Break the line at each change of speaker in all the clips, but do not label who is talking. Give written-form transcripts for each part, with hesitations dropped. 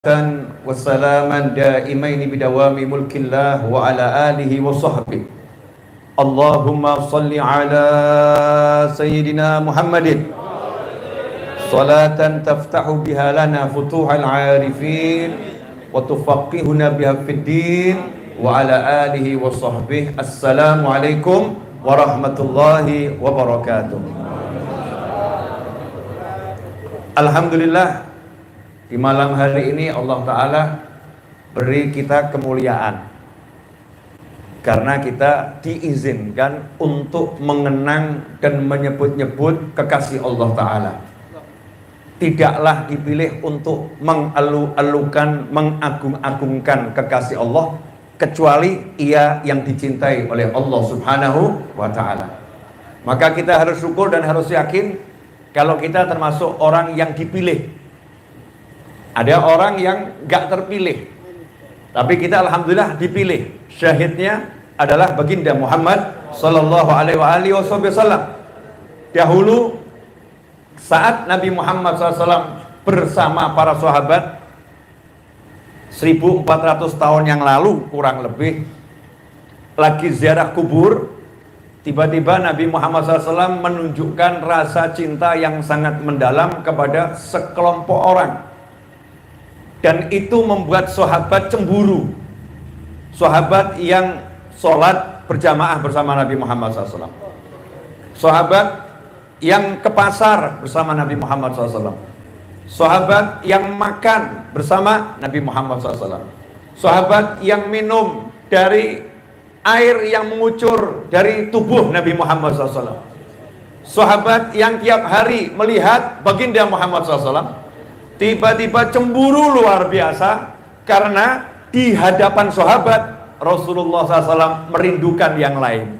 Wassalaman daimaini bidawami mulkillah wa ala alihi wa sahbihi. Allahumma salli ala Sayyidina Muhammadin salatan taftahu biha lana futuhal arifin wa tufaqihuna biha fid din wa ala alihi wa sahbihi. Assalamualaikum warahmatullahi wabarakatuh. Alhamdulillah, di malam hari ini Allah Ta'ala beri kita kemuliaan karena kita diizinkan untuk mengenang dan menyebut-nyebut kekasih Allah Ta'ala. Tidaklah dipilih untuk mengalu-alukan, mengagung-agungkan kekasih Allah, kecuali ia yang dicintai oleh Allah Subhanahu wa Ta'ala. Maka kita harus syukur dan harus yakin kalau kita termasuk orang yang dipilih. Ada orang yang gak terpilih, tapi kita alhamdulillah dipilih. Syahidnya adalah baginda Muhammad sallallahu alaihi wasallam. Dahulu saat Nabi Muhammad SAW bersama para sahabat 1400 tahun yang lalu kurang lebih, lagi ziarah kubur, tiba-tiba Nabi Muhammad SAW menunjukkan rasa cinta yang sangat mendalam kepada sekelompok orang. Dan itu membuat sahabat cemburu. Sahabat yang sholat berjamaah bersama Nabi Muhammad SAW, sahabat yang ke pasar bersama Nabi Muhammad SAW, sahabat yang makan bersama Nabi Muhammad SAW, sahabat yang minum dari air yang mengucur dari tubuh Nabi Muhammad SAW, sahabat yang tiap hari melihat baginda Muhammad SAW, tiba-tiba cemburu luar biasa karena di hadapan sahabat Rasulullah SAW merindukan yang lain.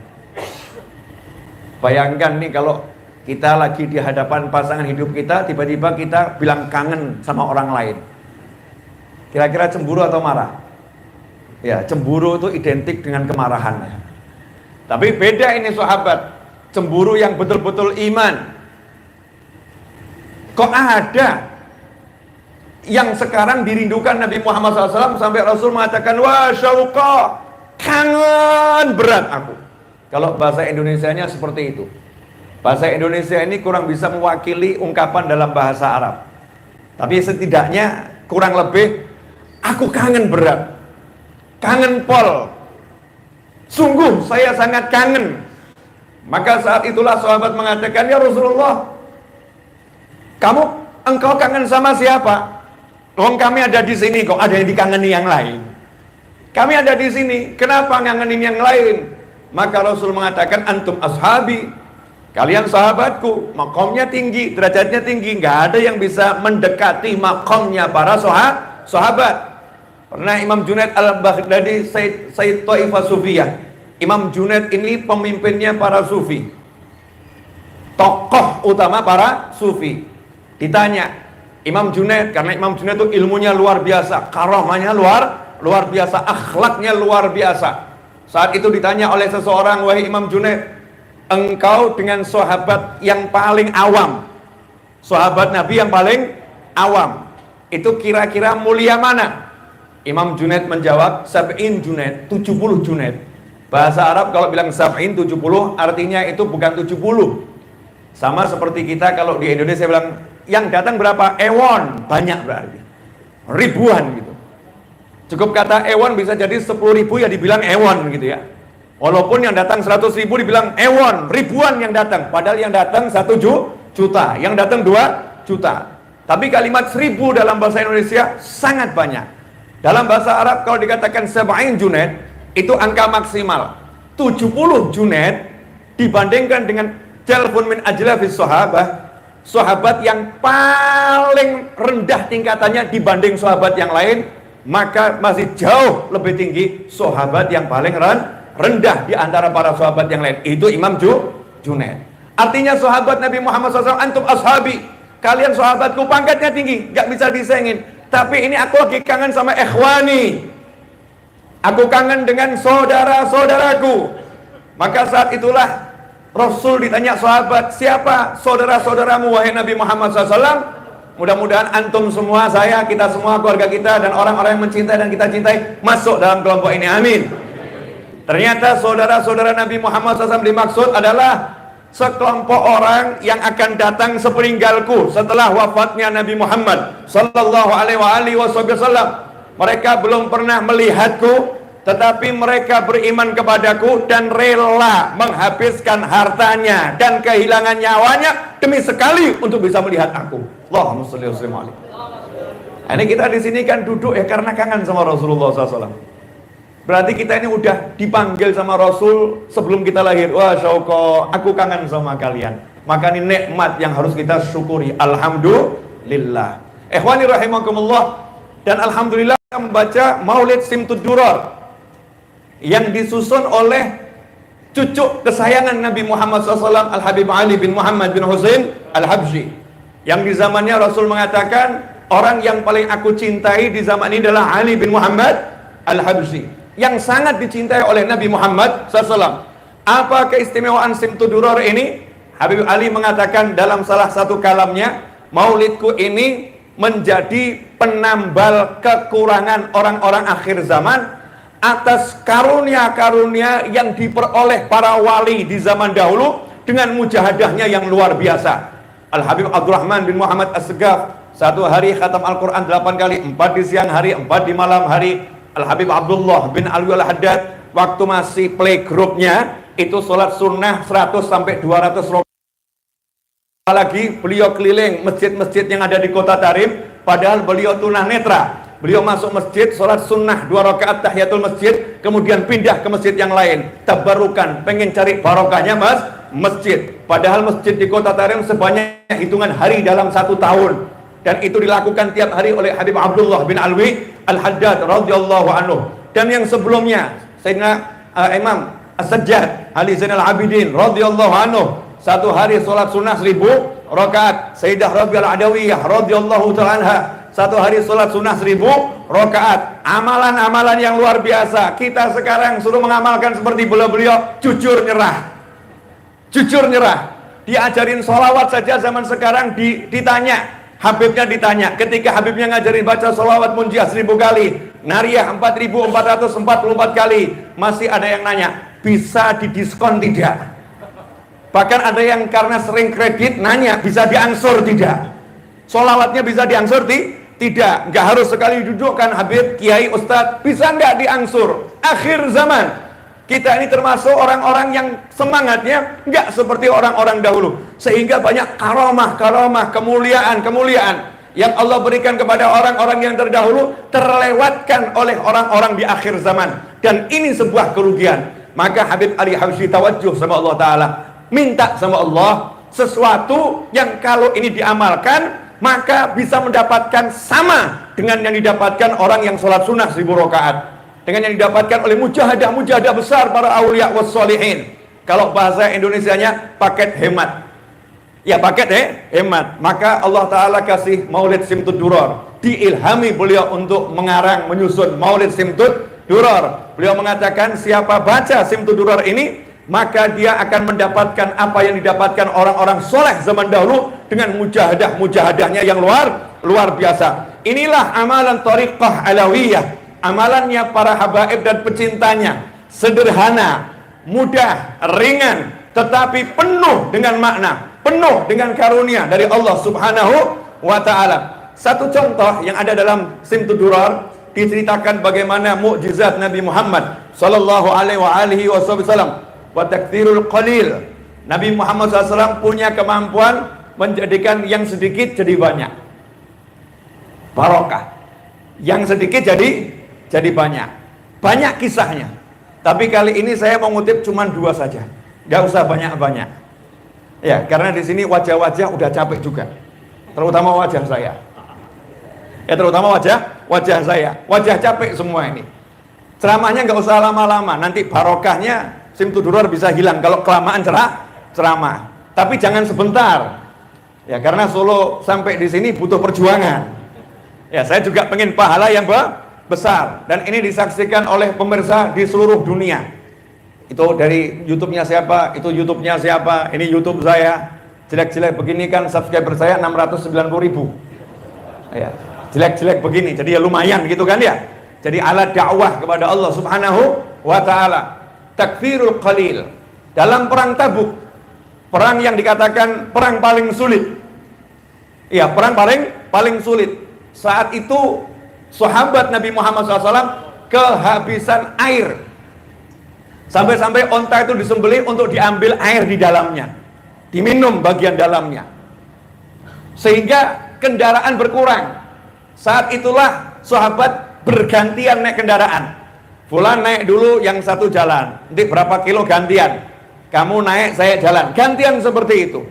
Bayangkan nih kalau kita lagi di hadapan pasangan hidup kita, tiba-tiba kita bilang kangen sama orang lain. Kira-kira cemburu atau marah? Ya, cemburu itu identik dengan kemarahan. Tapi beda ini sahabat, cemburu yang betul-betul iman. Kok ada yang sekarang dirindukan Nabi Muhammad SAW sampai Rasul mengatakan, wah syauqa, kangen berat aku. Kalau bahasa Indonesianya seperti itu. Bahasa Indonesia ini kurang bisa mewakili ungkapan dalam bahasa Arab, tapi setidaknya kurang lebih, aku kangen berat, kangen pol, sungguh saya sangat kangen. Maka saat itulah sahabat mengatakan, ya Rasulullah, engkau kangen sama siapa? Kami ada di sini kok, ada yang dikangeni yang lain. Kami ada di sini, kenapa ngangenin yang lain? Maka Rasul mengatakan, antum ashabi, kalian sahabatku, makomnya tinggi, derajatnya tinggi, nggak ada yang bisa mendekati makomnya para sahabat. Pernah Imam Junaid al-Baghdadi, Sayyid Taifah Sufiyah. Imam Junaid ini pemimpinnya para sufi, tokoh utama para sufi. Ditanya Imam Junaid, karena Imam Junaid itu ilmunya luar biasa, karamahnya luar biasa, akhlaknya luar biasa. Saat itu ditanya oleh seseorang, wahai Imam Junaid, engkau dengan sahabat yang paling awam, sahabat Nabi yang paling awam, itu kira-kira mulia mana? Imam Junaid menjawab, sab'in Junaid, 70 Junaid. Bahasa Arab kalau bilang sab'in 70, artinya itu bukan 70. Sama seperti kita kalau di Indonesia bilang, yang datang berapa? Ewon, banyak berarti, ribuan gitu. Cukup kata ewon bisa jadi 10.000 ya dibilang ewon gitu ya. Walaupun yang datang 100.000 dibilang ewon, ribuan yang datang. Padahal yang datang 1 juta, yang datang 2 juta. Tapi kalimat 1000 dalam bahasa Indonesia sangat banyak. Dalam bahasa Arab kalau dikatakan sab'in Junaid, itu angka maksimal. 70 Junaid dibandingkan dengan jalfun min ajlafis sahabah, sahabat yang paling rendah tingkatannya dibanding sahabat yang lain, maka masih jauh lebih tinggi sahabat yang paling rendah di antara para sahabat yang lain. Itu Imam Junaid. Artinya sahabat Nabi Muhammad SAW, antum ashabi, kalian sahabatku, pangkatnya tinggi, gak bisa disengin. Tapi ini aku lagi kangen sama ikhwani, aku kangen dengan saudara-saudaraku. Maka saat itulah Rasul ditanya sahabat, siapa saudara-saudaramu wahai Nabi Muhammad SAW? Mudah-mudahan antum semua, saya, kita semua, keluarga kita, dan orang-orang yang mencintai dan kita cintai masuk dalam kelompok ini. Amin. Ternyata saudara-saudara Nabi Muhammad SAW dimaksud adalah sekelompok orang yang akan datang sepeninggalku setelah wafatnya Nabi Muhammad Sallallahu Alaihi Wasallam. Mereka belum pernah melihatku, tetapi mereka beriman kepadaku dan rela menghabiskan hartanya dan kehilangan nyawanya demi sekali untuk bisa melihat aku. Allahumma sholli wa sallim alaihi. Ini kita di sini kan duduk ya karena kangen sama Rasulullah SAW. Berarti kita ini udah dipanggil sama Rasul sebelum kita lahir. Wah syauqa, aku kangen sama kalian. Maka ini nikmat yang harus kita syukuri. Alhamdulillah. Ikhwani rahimakumullah. Dan alhamdulillah membaca Maulid Simtud Duror yang disusun oleh cucu kesayangan Nabi Muhammad SAW, Al-Habib Ali bin Muhammad bin Husain Al-Habsyi. Yang di zamannya Rasul mengatakan, orang yang paling aku cintai di zaman ini adalah Ali bin Muhammad Al-Habsyi, yang sangat dicintai oleh Nabi Muhammad SAW. Apa keistimewaan Simtud Duror ini? Habib Ali mengatakan dalam salah satu kalamnya, maulidku ini menjadi penambal kekurangan orang-orang akhir zaman atas karunia-karunia yang diperoleh para wali di zaman dahulu dengan mujahadahnya yang luar biasa. Al-Habib Abdurrahman bin Muhammad As-Segaf satu hari khatam Al-Quran 8 kali, 4 di siang hari, 4 di malam hari. Al-Habib Abdullah bin Alwi Al-Haddad waktu masih playgroup-nya itu sholat sunnah 100 sampai 200 rakaat. Lagi beliau keliling masjid-masjid yang ada di kota Tarim, padahal beliau tunanetra. Beliau masuk masjid, sholat sunnah 2 rakaat tahiyatul masjid, kemudian pindah ke masjid yang lain. Tabarukan, pengen cari barokahnya masjid. Padahal masjid di kota Tarim sebanyak hitungan hari dalam 1 tahun. Dan itu dilakukan tiap hari oleh Habib Abdullah bin Alwi Al-Haddad radhiyallahu anhu. Dan yang sebelumnya, Sayyidina Imam As-Sajjad Ali Zainal Abidin radhiyallahu anhu, satu hari sholat sunnah 1000 rakaat. Sayyidah Rabi'ah Al-Adawiyah radhiyallahu ta'ala anha, satu hari sholat sunnah 1000 rakaat. Amalan-amalan yang luar biasa. Kita sekarang suruh mengamalkan seperti beliau-beliau, jujur nyerah. Jujur nyerah. Diajarin sholawat saja zaman sekarang ditanya, Habibnya ditanya, ketika Habibnya ngajarin baca sholawat munjiah 1000 kali, nariyah 4444 kali, masih ada yang nanya, bisa didiskon tidak? Bahkan ada yang karena sering kredit nanya, bisa diangsur tidak? Sholawatnya bisa diangsur tidak? Nggak harus sekali dudukkan Habib, Kiai, Ustadz, bisa nggak diangsur? Akhir zaman kita ini termasuk orang-orang yang semangatnya nggak seperti orang-orang dahulu, sehingga banyak karamah, kemuliaan yang Allah berikan kepada orang-orang yang terdahulu terlewatkan oleh orang-orang di akhir zaman, dan ini sebuah kerugian. Maka Habib Ali Habsyi tawajjuh sama Allah Ta'ala, minta sama Allah sesuatu yang kalau ini diamalkan maka bisa mendapatkan sama dengan yang didapatkan orang yang sholat sunnah 1000 rakaat, dengan yang didapatkan oleh mujahadah besar para awliya wassalihin. Kalau bahasa Indonesianya paket hemat. Ya paket hemat. Maka Allah Ta'ala kasih Maulid Simtud Duror, diilhami beliau untuk mengarang, menyusun Maulid Simtud Duror. Beliau mengatakan siapa baca Simtud Duror ini, maka dia akan mendapatkan apa yang didapatkan orang-orang soleh zaman dahulu dengan mujahadahnya yang luar biasa. Inilah amalan Thariqah Alawiyah, amalannya para habaib dan pecintanya. Sederhana, mudah, ringan, tetapi penuh dengan makna, penuh dengan karunia dari Allah Subhanahu wa Ta'ala. Satu contoh yang ada dalam Simtud Duror, diceritakan bagaimana mukjizat Nabi Muhammad sallallahu alaihi wasallam wa takthirul qalil. Nabi Muhammad SAW punya kemampuan menjadikan yang sedikit jadi banyak, barokah. Yang sedikit jadi banyak kisahnya. Tapi kali ini saya mau ngutip cuma 2 saja, nggak usah banyak-banyak ya, karena di sini wajah-wajah udah capek juga, terutama wajah saya ya, terutama wajah saya, wajah capek semua ini. Ceramahnya nggak usah lama-lama, nanti barokahnya Simtud Duror bisa hilang kalau kelamaan ceramah. Tapi jangan sebentar ya, karena Solo sampai di sini butuh perjuangan ya. Saya juga pengen pahala yang besar, dan ini disaksikan oleh pemirsa di seluruh dunia. Itu dari YouTube-nya siapa, itu YouTube-nya siapa, ini YouTube saya. Jelek-jelek begini kan subscriber saya 690.000. Ya, jelek-jelek begini, jadi ya lumayan gitu kan ya. Jadi alat dakwah kepada Allah Subhanahu wa ta'ala. Takfirul qalil. Dalam perang Tabuk, perang yang dikatakan perang paling sulit. Iya, perang paling sulit. Saat itu sahabat Nabi Muhammad SAW kehabisan air. Sampai-sampai onta itu disembelih untuk diambil air di dalamnya, diminum bagian dalamnya, sehingga kendaraan berkurang. Saat itulah sahabat bergantian naik kendaraan. Fulan naik dulu yang satu jalan, nanti berapa kilo gantian, kamu naik saya jalan, gantian seperti itu.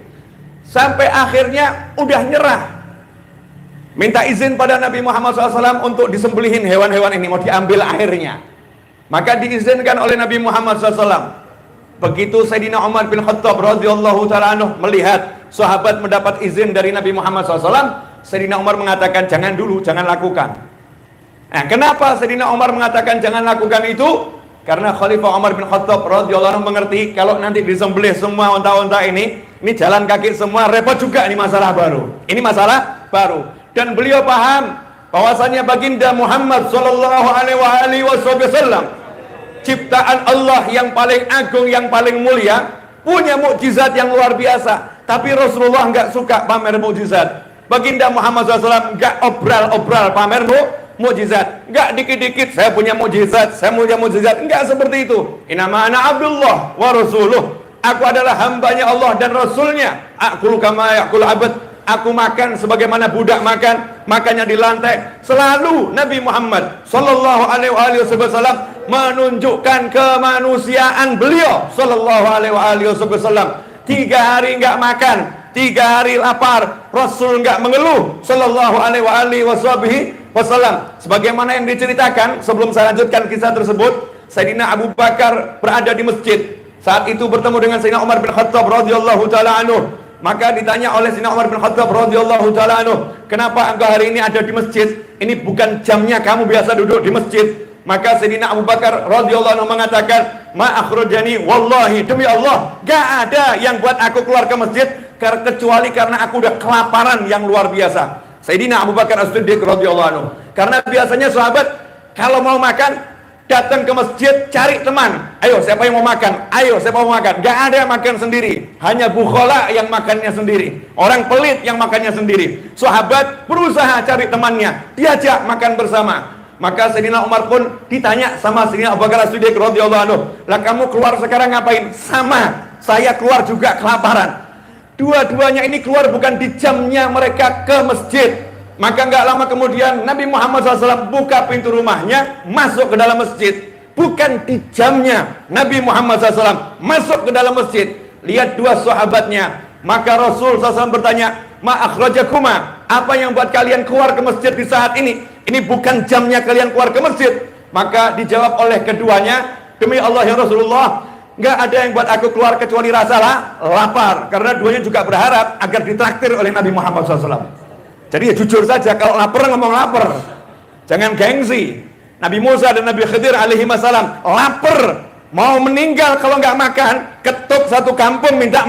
Sampai akhirnya udah nyerah, minta izin pada Nabi Muhammad SAW untuk disembelihin hewan-hewan ini, mau diambil airnya. Maka diizinkan oleh Nabi Muhammad SAW. Begitu Sayyidina Umar bin Khattab radhiyallahu ta'ala anhu melihat sahabat mendapat izin dari Nabi Muhammad SAW, Sayyidina Umar mengatakan jangan dulu, jangan lakukan. Nah, kenapa Sayyidina Umar mengatakan jangan lakukan itu? Karena Khalifah Umar bin Khattab radhiyallahu anhu mengerti kalau nanti disembelih semua unta-unta ini jalan kaki semua, repot juga, ini masalah baru. Ini masalah baru. Dan beliau paham bahwasanya baginda Muhammad sallallahu alaihi wasallam ciptaan Allah yang paling agung, yang paling mulia, punya mukjizat yang luar biasa. Tapi Rasulullah enggak suka pamer mukjizat. Baginda Muhammad SAW enggak obral-obral pamer mukjizat. Enggak dikit-dikit saya punya mukjizat, saya punya mukjizat. Enggak seperti itu. Innama ana Abdullah wa rasuluh. Aku adalah hambanya Allah dan Rasulnya. Aku kama yaqul abad. Aku makan sebagaimana budak makan, makannya di lantai. Selalu Nabi Muhammad sallallahu alaihi wasallam menunjukkan kemanusiaan beliau sallallahu alaihi wasallam. 3 hari enggak makan, 3 hari lapar, Rasul enggak mengeluh sallallahu alaihi wasallam. Sebagaimana yang diceritakan, sebelum saya lanjutkan kisah tersebut, Sayyidina Abu Bakar berada di masjid. Saat itu bertemu dengan Sayyidina Umar bin Khattab radhiyallahu taala anhu. Maka ditanya oleh Sayyidina Umar bin Khattab radhiyallahu taala anhu, "Kenapa engkau hari ini ada di masjid? Ini bukan jamnya kamu biasa duduk di masjid." Maka Sayyidina Abu Bakar radhiyallahu anhu mengatakan, "Ma akhrajani wallahi, demi Allah, gak ada yang buat aku keluar ke masjid kecuali karena aku udah kelaparan yang luar biasa." Sayyidina Abu Bakar As-Siddiq radhiyallahu anhu. Karena biasanya sahabat kalau mau makan datang ke masjid cari teman. Ayo siapa yang mau makan? Ayo siapa mau makan? Gak ada yang makan sendiri. Hanya bukhala yang makannya sendiri. Orang pelit yang makannya sendiri. Sahabat berusaha cari temannya, diajak makan bersama. Maka Sayyidina Umar pun ditanya sama Sayyidina Abu Bakar As-Siddiq radhiyallahu anhu, "Lah kamu keluar sekarang ngapain?" "Sama, saya keluar juga kelaparan." Dua-duanya ini keluar bukan di jamnya mereka ke masjid. Maka nggak lama kemudian Nabi Muhammad SAW buka pintu rumahnya, masuk ke dalam masjid. Bukan di jamnya Nabi Muhammad SAW masuk ke dalam masjid. Lihat dua sahabatnya. Maka Rasul SAW bertanya, "Ma akhrajakuma? Apa yang buat kalian keluar ke masjid di saat ini? Ini bukan jamnya kalian keluar ke masjid." Maka dijawab oleh keduanya, "Demi Allah ya Rasulullah, nggak ada yang buat aku keluar kecuali rasa lapar." Karena duanya juga berharap agar ditraktir oleh Nabi Muhammad SAW. Jadi ya jujur saja, kalau lapar ngomong lapar, jangan gengsi. Nabi Musa dan Nabi Khidir alaihi wassalam lapar, mau meninggal kalau nggak makan, ketuk satu kampung minta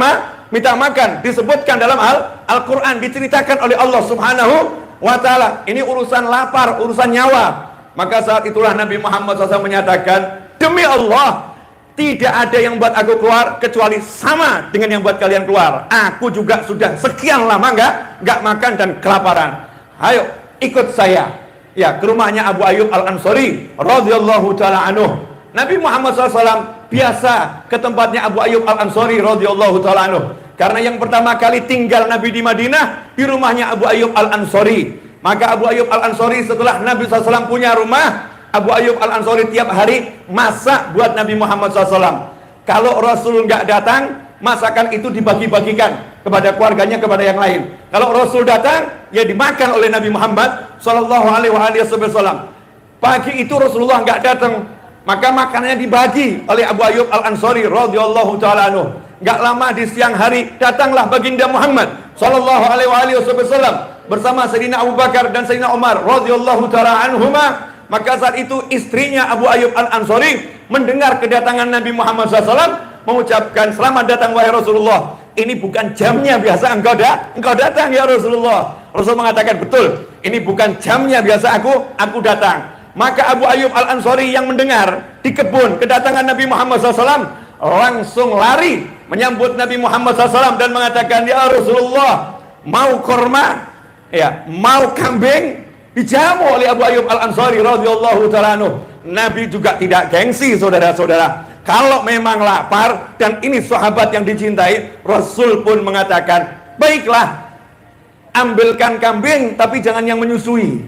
makan. Disebutkan dalam Al-Quran, diceritakan oleh Allah Subhanahu wa ta'ala. Ini urusan lapar, urusan nyawa. Maka saat itulah Nabi Muhammad SAW menyatakan, "Demi Allah, tidak ada yang buat aku keluar kecuali sama dengan yang buat kalian keluar. Aku juga sudah sekian lama nggak makan dan kelaparan. Ayo ikut saya." Ya, ke rumahnya Abu Ayyub Al-Ansari radhiyallahu taala anhu. Nabi Muhammad SAW biasa ke tempatnya Abu Ayyub Al-Ansari radhiyallahu taala anhu. Karena yang pertama kali tinggal Nabi di Madinah di rumahnya Abu Ayyub Al-Ansari. Maka Abu Ayyub Al-Ansari setelah Nabi SAW punya rumah, Abu Ayyub Al-Ansari tiap hari masak buat Nabi Muhammad SAW. Kalau Rasul nggak datang, masakan itu dibagi-bagikan kepada keluarganya, kepada yang lain. Kalau Rasul datang, ya dimakan oleh Nabi Muhammad SAW. Pagi itu Rasulullah nggak datang, maka makanannya dibagi oleh Abu Ayyub Al-Ansari radhiyallahu taala anhu. Nggak lama di siang hari datanglah baginda Muhammad SAW bersama Sayyidina Abu Bakar dan Sayyidina Umar radhiyallahu taala anhuma. Maka saat itu istrinya Abu Ayyub Al-Ansari mendengar kedatangan Nabi Muhammad SAW, mengucapkan, "Selamat datang wahai Rasulullah. Ini bukan jamnya biasa engkau datang ya Rasulullah." Rasul mengatakan, "Betul, ini bukan jamnya biasa aku datang. Maka Abu Ayyub Al-Ansari yang mendengar di kebun kedatangan Nabi Muhammad SAW langsung lari menyambut Nabi Muhammad SAW dan mengatakan, ya Rasulullah, mau korma, ya, mau kambing, dijamu oleh Abu Ayyub Al-Ansari radhiyallahu ta'ala anhu. Nabi juga tidak gengsi, saudara-saudara. Kalau memang lapar dan ini sahabat yang dicintai, Rasul pun mengatakan, baiklah, ambilkan kambing tapi jangan yang menyusui.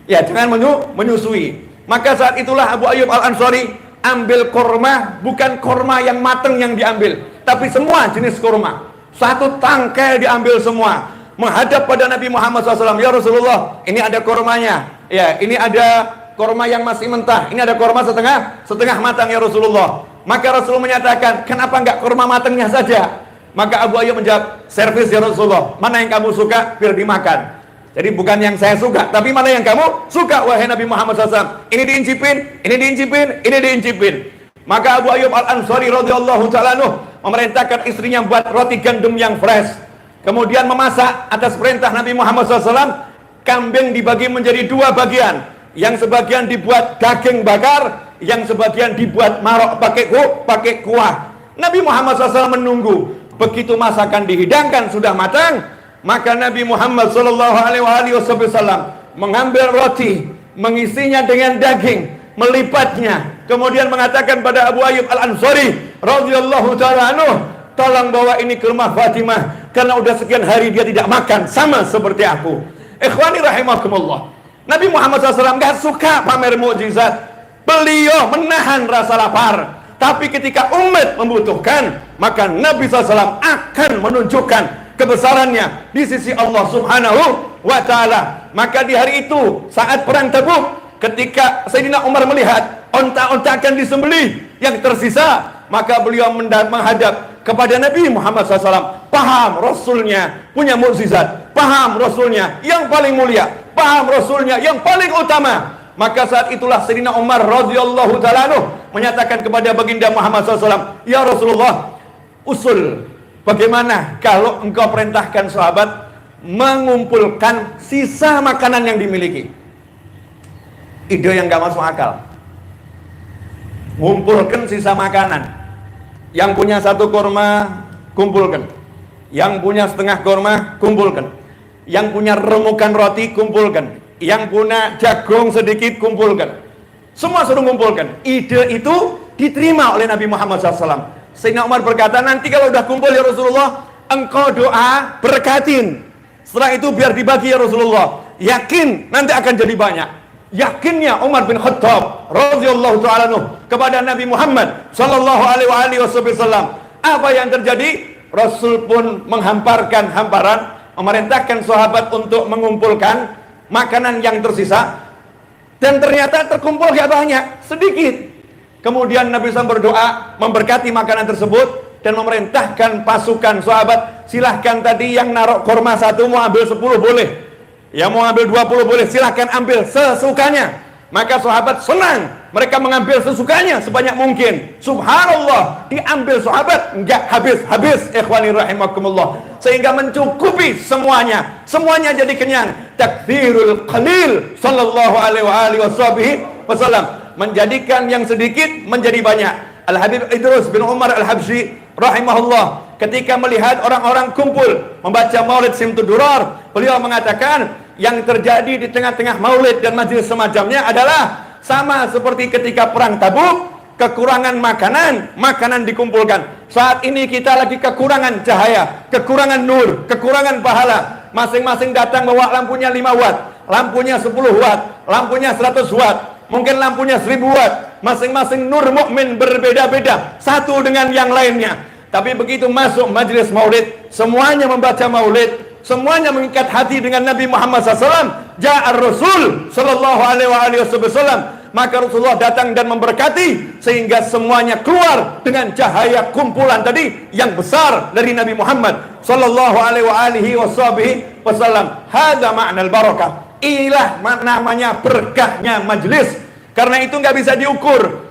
Ya, jangan menyusui. Maka saat itulah Abu Ayyub Al-Ansari ambil korma, bukan korma yang matang yang diambil, tapi semua jenis korma. Satu tangkai diambil semua. Menghadap pada Nabi Muhammad SAW, ya Rasulullah, ini ada kormanya. Ya, ini ada korma yang masih mentah. Ini ada korma setengah matang ya Rasulullah. Maka Rasul menyatakan, kenapa enggak korma matangnya saja? Maka Abu Ayyub menjawab, servis ya Rasulullah, mana yang kamu suka biar dimakan. Jadi bukan yang saya suka, tapi mana yang kamu suka wahai Nabi Muhammad SAW. Ini diincipin, ini diincipin, ini diincipin. Maka Abu Ayyub Al-Ansari radhiyallahu ta'ala anhu memerintahkan istrinya buat roti gandum yang fresh. Kemudian memasak atas perintah Nabi Muhammad SAW. Kambing dibagi menjadi dua bagian. Yang sebagian dibuat daging bakar, yang sebagian dibuat marok pakai kuah. Nabi Muhammad SAW menunggu. Begitu masakan dihidangkan sudah matang, maka Nabi Muhammad SAW mengambil roti, mengisinya dengan daging, melipatnya, kemudian mengatakan pada Abu Ayyub Al-Ansari radhiyallahu ta'ala anhu, tolong bawa ini ke rumah Fatimah, karena udah sekian hari dia tidak makan, sama seperti aku. Ikhwani rahimakumullah, Nabi Muhammad SAW gak suka pamer mukjizat. Beliau menahan rasa lapar, tapi ketika umat membutuhkan, maka Nabi SAW akan menunjukkan kebesarannya di sisi Allah Subhanahu wa ta'ala. Maka di hari itu saat perang Tabuk, ketika Sayyidina Umar melihat onta-onta akan disembelih yang tersisa, maka beliau menghadap kepada Nabi Muhammad SAW. Paham Rasulnya punya mukjizat, paham Rasulnya yang paling mulia, paham Rasulnya yang paling utama. Maka saat itulah Sayyidina Umar radhiyallahu ta'ala anhu menyatakan kepada baginda Muhammad SAW, ya Rasulullah, usul, bagaimana kalau engkau perintahkan sahabat mengumpulkan sisa makanan yang dimiliki? Ide yang gak masuk akal. Ngumpulkan sisa makanan. Yang punya satu korma, kumpulkan. Yang punya setengah korma, kumpulkan. Yang punya remukan roti, kumpulkan. Yang punya jagung sedikit, kumpulkan. Semua suruh kumpulkan. Ide itu diterima oleh Nabi Muhammad SAW. Sayyidina Umar berkata, nanti kalau udah kumpul ya Rasulullah, engkau doa berkatin. Setelah itu biar dibagi ya Rasulullah. Yakin nanti akan jadi banyak. Yakinnya Umar bin Khattab radhiyallahu ta'ala anhu kepada Nabi Muhammad sallallahu alaihi wasallam. Apa yang terjadi? Rasul pun menghamparkan hamparan, memerintahkan sahabat untuk mengumpulkan makanan yang tersisa, dan ternyata terkumpul gak banyak, sedikit. Kemudian Nabi SAW berdoa memberkati makanan tersebut dan memerintahkan pasukan sahabat, silahkan tadi yang naruh korma satu mau ambil 10 boleh, yang mau ambil 20 boleh, silahkan ambil sesukanya. Maka sahabat senang, mereka mengambil sesukanya sebanyak mungkin. Subhanallah, diambil sahabat enggak habis-habis, ikhwani rahimakumullah, sehingga mencukupi semuanya. Semuanya jadi kenyang. Takthirul qalil sallallahu alaihi wasallam, menjadikan yang sedikit menjadi banyak. Al-Habib Idrus bin Umar Al-Habsyi rahimahullah ketika melihat orang-orang kumpul membaca Maulid Simtudurar, beliau mengatakan yang terjadi di tengah-tengah maulid dan majelis semacamnya adalah sama seperti ketika perang Tabuk, kekurangan makanan dikumpulkan. Saat ini kita lagi kekurangan cahaya, kekurangan nur, kekurangan pahala. Masing-masing datang bawa lampunya 5 watt, lampunya 10 watt, lampunya 100 watt, mungkin lampunya 1000 watt. Masing-masing nur mukmin berbeda-beda satu dengan yang lainnya. Tapi begitu masuk majelis maulid, semuanya membaca maulid, semuanya mengikat hati dengan Nabi Muhammad SAW. Ja'ar Rasul sallallahu alaihi wasallam, maka Rasulullah datang dan memberkati sehingga semuanya keluar dengan cahaya kumpulan tadi yang besar dari Nabi Muhammad sallallahu alaihi wasallam. Hada ma'nal barakah. Inilah namanya berkahnya majelis. Karena itu nggak bisa diukur.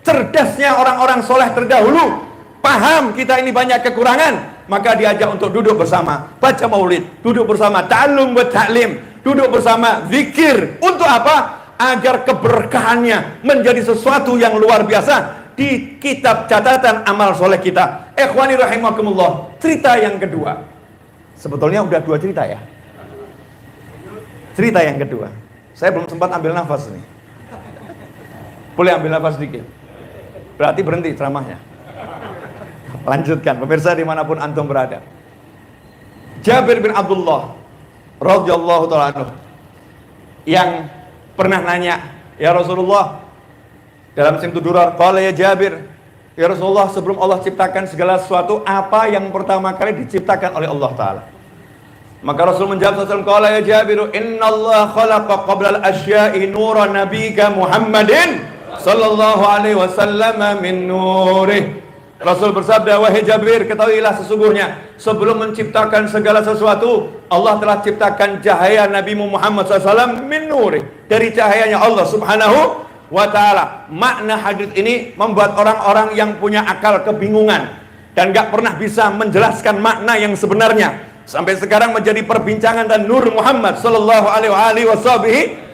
Cerdasnya orang-orang soleh terdahulu, paham kita ini banyak kekurangan, maka diajak untuk duduk bersama, baca maulid, duduk bersama, ta'allum wa ta'lim, duduk bersama, zikir. Untuk apa? Agar keberkahannya menjadi sesuatu yang luar biasa di kitab catatan amal soleh kita. Ikhwani rahimakumullah. Cerita yang kedua. Sebetulnya udah 2 cerita ya. Cerita yang kedua. Saya belum sempat ambil nafas nih. Boleh ambil nafas sedikit? Berarti berhenti ceramahnya. Lanjutkan, pemirsa dimanapun antum berada. Jabir bin Abdullah radhiyallahu ta'ala anhu yang pernah nanya, ya Rasulullah, dalam Simtud Durar, qala ya Jabir, ya Rasulullah, sebelum Allah ciptakan segala sesuatu, apa yang pertama kali diciptakan oleh Allah Ta'ala? Maka Rasul menjawab SAW, qala ya Jabir, inna Allah khalaqa qabla al-asya'i nura nabika Muhammadin sallallahu alaihi wasallam min nurih. Rasul bersabda, wahai Jabir, ketahuilah sesungguhnya sebelum menciptakan segala sesuatu, Allah telah ciptakan cahaya Nabi Muhammad SAW min nurih, dari cahayanya Allah Subhanahu wa ta'ala. Makna hadis ini membuat orang-orang yang punya akal kebingungan dan gak pernah bisa menjelaskan makna yang sebenarnya, sampai sekarang menjadi perbincangan. Dan Nur Muhammad sallallahu alaihi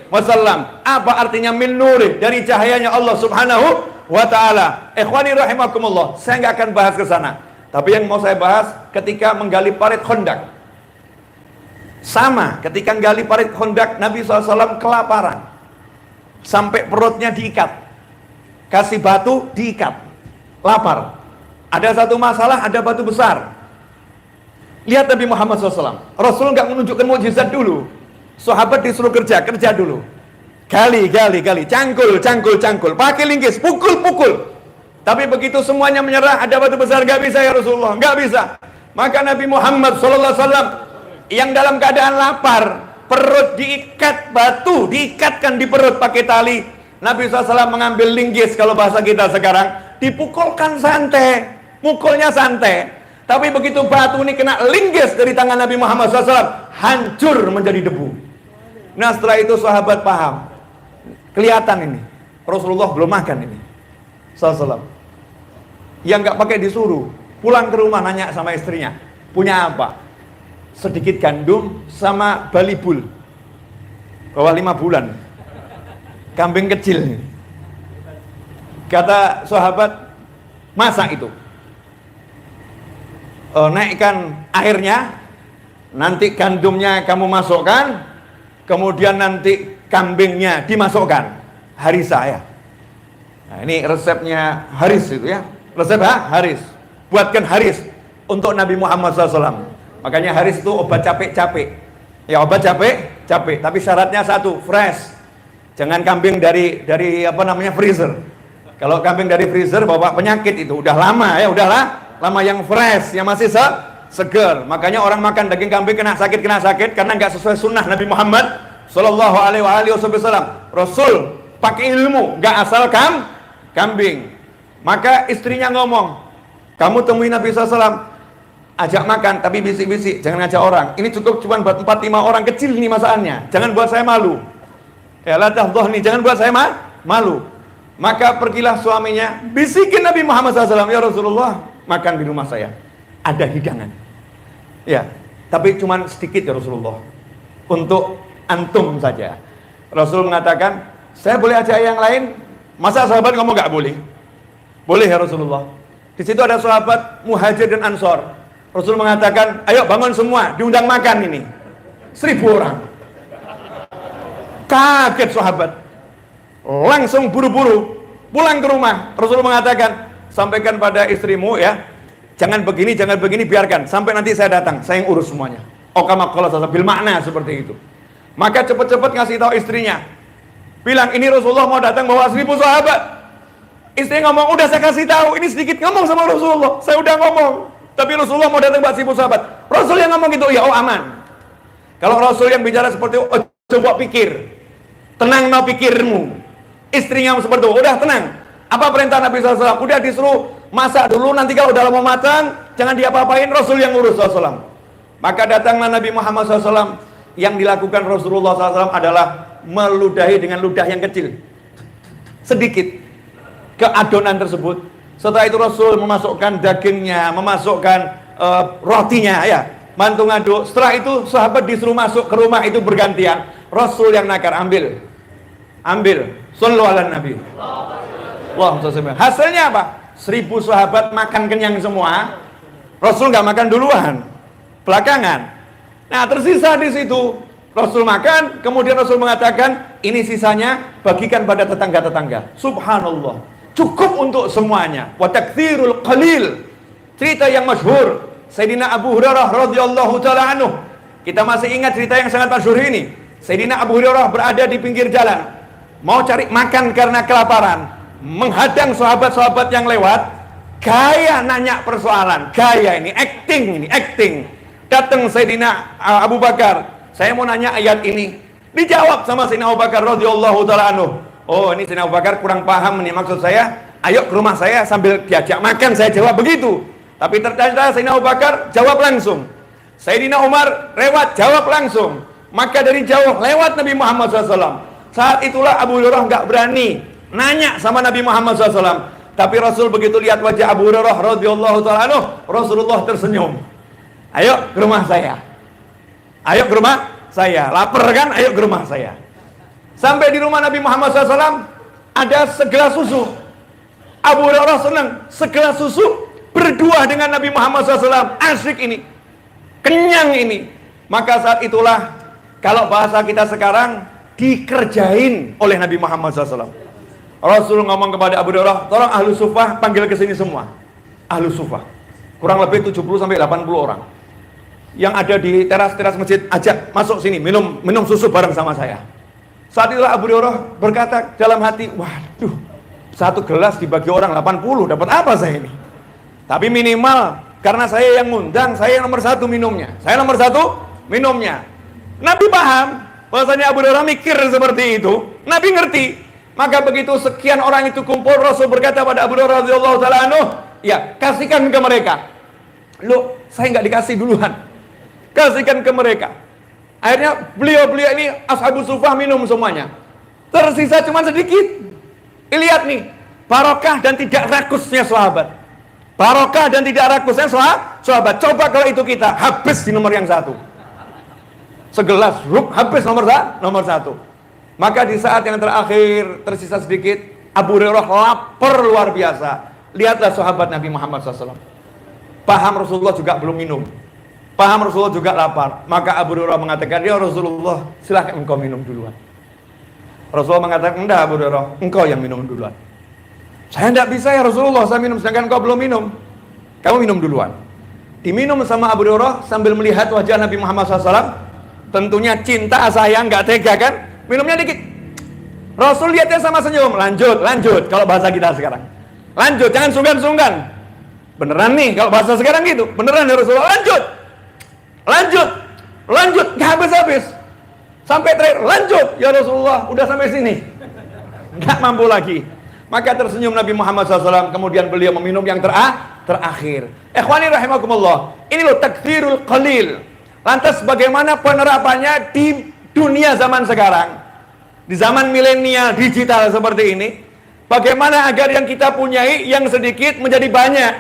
wasallam, apa artinya min nurih, dari cahayanya Allah Subhanahu wa ta'ala. Ikhwani rahimakumullah, saya nggak akan bahas ke sana. Tapi yang mau saya bahas, ketika menggali parit Khandaq, sama ketika menggali parit Khandaq, Nabi SAW kelaparan sampai perutnya diikat, kasih batu diikat, lapar. Ada satu masalah, ada batu besar. Lihat Nabi Muhammad SAW, Rasul nggak menunjukkan mukjizat dulu. Sahabat disuruh kerja dulu. Gali, cangkul, pakai linggis, pukul. Tapi begitu semuanya menyerah, ada batu besar, gak bisa ya Rasulullah, gak bisa. Maka Nabi Muhammad SAW yang dalam keadaan lapar, perut diikat batu, diikatkan di perut pakai tali. Nabi SAW mengambil linggis, kalau bahasa kita sekarang, dipukulkan santai, mukulnya santai. Tapi begitu batu ini kena linggis dari tangan Nabi Muhammad SAW, hancur menjadi debu. Nah setelah itu sahabat paham, kelihatan ini Rasulullah belum makan ini SAW. Yang nggak pakai disuruh pulang ke rumah, nanya sama istrinya, punya apa? Sedikit gandum sama balibul bawah 5 bulan, kambing kecil. Kata sahabat, masak itu, naikkan airnya, nanti gandumnya kamu masukkan, kemudian nanti kambingnya dimasukkan. Harisa ya. Nah, ini resepnya Haris itu ya. Resep Haris. Buatkan Haris untuk Nabi Muhammad SAW. Makanya Haris itu obat capek-capek. Ya obat capek, tapi syaratnya satu, fresh. Jangan kambing dari apa namanya freezer. Kalau kambing dari freezer bawa penyakit itu udah lama ya, udahlah lama. Yang fresh, yang masih seger. Makanya orang makan daging kambing kena sakit karena nggak sesuai sunnah Nabi Muhammad sallallahu alaihi wasallam. Rasul pakai ilmu, nggak asal kambing. Maka istrinya ngomong, kamu temui Nabi SAW, ajak makan tapi bisik-bisik, jangan ngajak orang. Ini cukup cuma buat 4-5 orang kecil nih masakannya, jangan buat saya malu. Ya la tahdhani, jangan buat saya malu. Maka pergilah suaminya, bisikin Nabi Muhammad SAW, ya Rasulullah, makan di rumah saya, ada hidangan. Ya, tapi cuma sedikit ya Rasulullah, untuk antum saja. Rasul mengatakan, saya boleh ajak yang lain? Masa sahabat ngomong nggak boleh? Boleh ya Rasulullah. Di situ ada sahabat Muhajir dan Ansor. Rasul mengatakan, ayo bangun semua, diundang makan ini. 1000 orang. Kaget sahabat. Langsung buru-buru pulang ke rumah. Rasul mengatakan, sampaikan pada istrimu ya, jangan begini, biarkan sampai nanti saya datang, saya yang urus semuanya. Kama qala bil makna seperti itu. Maka cepat-cepat ngasih tahu istrinya. Bilang, ini Rasulullah mau datang bawa 1000 sahabat. Istri ngomong, udah saya kasih tahu, ini sedikit ngomong sama Rasulullah. Saya udah ngomong, tapi Rasulullah mau datang bawa 1000 sahabat. Rasul yang ngomong gitu, ya aman. Kalau Rasul yang bicara seperti itu, coba pikir. Tenang no pikirmu. Istrinya seperti itu, udah tenang. Apa perintah Nabi SAW? Udah disuruh masak dulu, nanti kalau udah mau matang, jangan diapa-apain, Rasul yang urus SAW. Maka datanglah Nabi Muhammad SAW. Yang dilakukan Rasulullah SAW adalah meludahi dengan ludah yang kecil, sedikit ke adonan tersebut. Setelah itu Rasul memasukkan dagingnya, memasukkan rotinya ya, mantu ngaduk. Setelah itu sahabat disuruh masuk ke rumah itu bergantian. Rasul yang nakar, ambil. Sallu ala Nabi. Hasilnya apa? 1000 sahabat makan kenyang semua. Rasul nggak makan duluan, belakangan. Nah, tersisa di situ. Rasul makan, kemudian Rasul mengatakan, ini sisanya bagikan pada tetangga-tetangga. Subhanallah, cukup untuk semuanya. Wa taktsirul qalil. Cerita yang masyhur Sayyidina Abu Hurairah radhiyallahu taala anhu. Kita masih ingat cerita yang sangat masyhur ini. Sayyidina Abu Hurairah berada di pinggir jalan, mau cari makan karena kelaparan, menghadang sahabat-sahabat yang lewat, gaya nanya persoalan, gaya ini acting. Datang Sayyidina Abu Bakar, saya mau nanya ayat ini. Dijawab sama Sayyidina Abu Bakar radhiyallahu taala anhu. Oh, ini Sayyidina Abu Bakar kurang paham nih maksud saya. Ayo ke rumah saya sambil diajak makan, saya jawab begitu. Tapi ternyata Sayyidina Abu Bakar jawab langsung. Sayyidina Umar lewat jawab langsung. Maka dari jauh lewat Nabi Muhammad SAW. Saat itulah Abu Hurairah nggak berani nanya sama Nabi Muhammad SAW. Tapi Rasul begitu lihat wajah Abu Hurairah radhiyallahu taala anhu, Rasulullah tersenyum. Ayo ke rumah saya. Ayo ke rumah saya. Lapar kan? Ayo ke rumah saya. Sampai di rumah Nabi Muhammad SAW ada segelas susu. Abu Hurairah senang, segelas susu berdua dengan Nabi Muhammad SAW. Asyik ini, kenyang ini. Maka saat itulah, kalau bahasa kita sekarang, dikerjain oleh Nabi Muhammad SAW. Rasul ngomong kepada Abu Hurairah, tolong ahlu sufah panggil ke sini semua. Ahlu sufah kurang lebih 70-80 orang yang ada di teras-teras masjid, ajak masuk sini, minum susu bareng sama saya. Saat itulah Abu Hurairah berkata dalam hati, waduh, satu gelas dibagi orang 80, dapat apa saya ini? Tapi minimal karena saya yang ngundang, saya yang nomor 1 minumnya. Saya nomor 1 minumnya. Nabi paham bahwasanya Abu Hurairah mikir seperti itu. Nabi ngerti. Maka begitu sekian orang itu kumpul, Rasul berkata pada Abu Hurairah radhiyallahu taala anhu, ya, kasihkan ke mereka. Loh, saya nggak dikasih duluan. Kasihkan ke mereka. Akhirnya beliau ini ashabus sufah minum semuanya. Tersisa cuma sedikit. Lihat nih, barokah dan tidak rakusnya sahabat. Barokah dan tidak rakusnya sahabat. Coba kalau itu kita habis di nomor yang 1. Segelas habis nomor 1. Maka di saat yang terakhir tersisa sedikit, Abu Hurairah lapar luar biasa. Lihatlah sahabat Nabi Muhammad SAW. Paham Rasulullah juga belum minum. Paham Rasulullah juga lapar. Maka Abu Hurairah mengatakan, ya Rasulullah, silahkan engkau minum duluan. Rasulullah mengatakan, enggak Abu Hurairah, engkau yang minum duluan. Saya tidak bisa ya Rasulullah, saya minum sedangkan engkau belum minum. Kamu minum duluan. Diminum sama Abu Hurairah sambil melihat wajah Nabi Muhammad SAW. Tentunya cinta, sayang, nggak tega kan? Minumnya dikit. Rasul lihatnya sama senyum. Lanjut. Kalau bahasa kita sekarang. Lanjut, jangan sungkan-sungkan. Beneran nih, kalau bahasa sekarang gitu. Beneran ya Rasulullah. Lanjut. Nggak habis-habis. Sampai terakhir, lanjut. Ya Rasulullah, udah sampai sini. Nggak mampu lagi. Maka tersenyum Nabi Muhammad SAW. Kemudian beliau meminum yang terakhir. Ikhwani rahimakumullah. Ini loh takdzirul qalil. Lantas bagaimana penerapannya di dunia zaman sekarang? Di zaman milenial digital seperti ini. Bagaimana agar yang kita punyai yang sedikit menjadi banyak?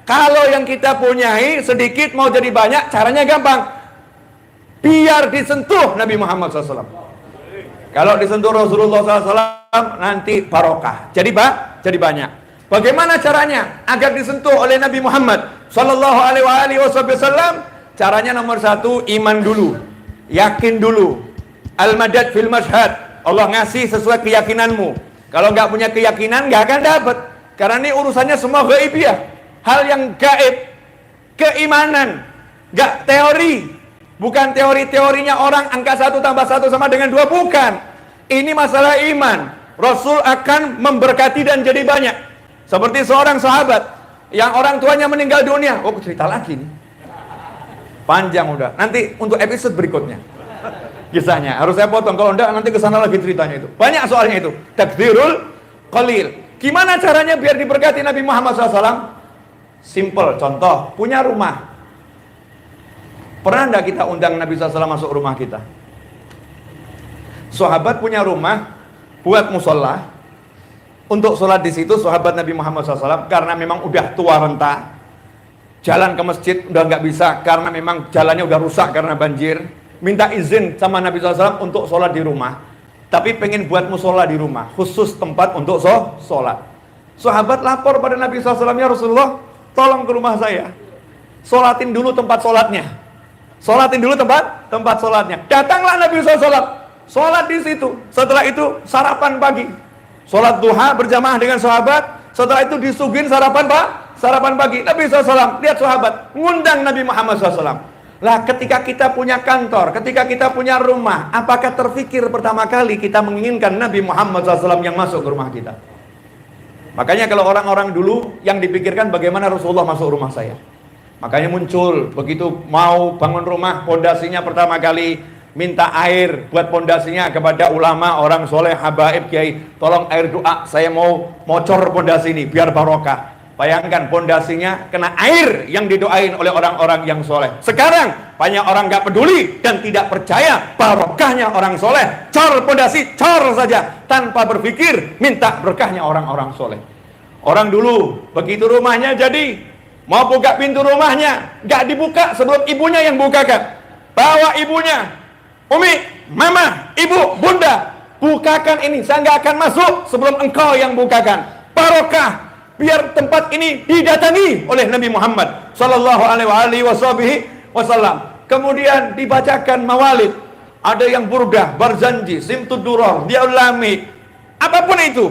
Kalau yang kita punyai sedikit mau jadi banyak, caranya gampang. Biar disentuh Nabi Muhammad SAW. Kalau disentuh Rasulullah SAW, nanti barokah. Jadi banyak. Bagaimana caranya agar disentuh oleh Nabi Muhammad SAW? Caranya nomor 1, iman dulu, yakin dulu. Al-madad fil mashhad. Allah ngasih sesuai keyakinanmu. Kalau nggak punya keyakinan, nggak akan dapat. Karena ini urusannya semua gaibiyah. Hal yang gaib, keimanan, nggak teori. Bukan teori-teorinya orang angka 1 tambah 1 sama dengan 2, bukan. Ini masalah iman. Rasul akan memberkati dan jadi banyak. Seperti seorang sahabat yang orang tuanya meninggal dunia. Oh, cerita lagi nih. Panjang udah. Nanti untuk episode berikutnya kisahnya harus saya potong. Kalau enggak nanti kesana lagi ceritanya itu. Banyak soalnya itu. Takdzirul qalil. Gimana caranya biar diberkati Nabi Muhammad SAW? Simple. Contoh, punya rumah. Pernah enggak kita undang Nabi SAW masuk rumah kita? Sahabat punya rumah, buat musola. Untuk sholat di situ sahabat Nabi Muhammad SAW karena memang udah tua renta. jalan ke masjid udah nggak bisa karena memang jalannya udah rusak karena banjir. Minta izin sama Nabi SAW untuk sholat di rumah. Tapi pengen buat musola di rumah, khusus tempat untuk sholat. Sahabat lapor pada Nabi SAW, ya Rasulullah, tolong ke rumah saya. Sholatin dulu tempat sholatnya. Sholatin dulu tempat sholatnya. Datanglah Nabi SAW. Sholat di situ. Setelah itu sarapan pagi. Sholat duha berjamaah dengan sahabat. Setelah itu disuguhin sarapan pagi. Nabi SAW lihat sahabat, ngundang Nabi Muhammad SAW. Lah ketika kita punya kantor, ketika kita punya rumah, apakah terfikir pertama kali kita menginginkan Nabi Muhammad SAW yang masuk ke rumah kita? Makanya kalau orang-orang dulu yang dipikirkan bagaimana Rasulullah masuk rumah saya. Makanya muncul begitu mau bangun rumah, pondasinya pertama kali minta air buat pondasinya kepada ulama, orang soleh, habaib, kiai. Tolong air doa, saya mau cor pondasi ini biar barokah. Bayangkan pondasinya kena air yang didoain oleh orang-orang yang soleh. Sekarang banyak orang gak peduli dan tidak percaya barokahnya orang soleh. Cor pondasi, cor saja tanpa berpikir minta berkahnya orang-orang soleh. Orang dulu begitu rumahnya jadi, mau buka pintu rumahnya gak dibuka sebelum ibunya yang bukakan. Bawa ibunya, Umi, Mama, Ibu, Bunda, bukakan ini, saya nggak akan masuk sebelum engkau yang bukakan. Barokah, biar tempat ini didatangi oleh Nabi Muhammad Sallallahu Alaihi Wasallam. Kemudian dibacakan mawalid, ada yang burdah, barzanji, simtud duror, diulami, apapun itu,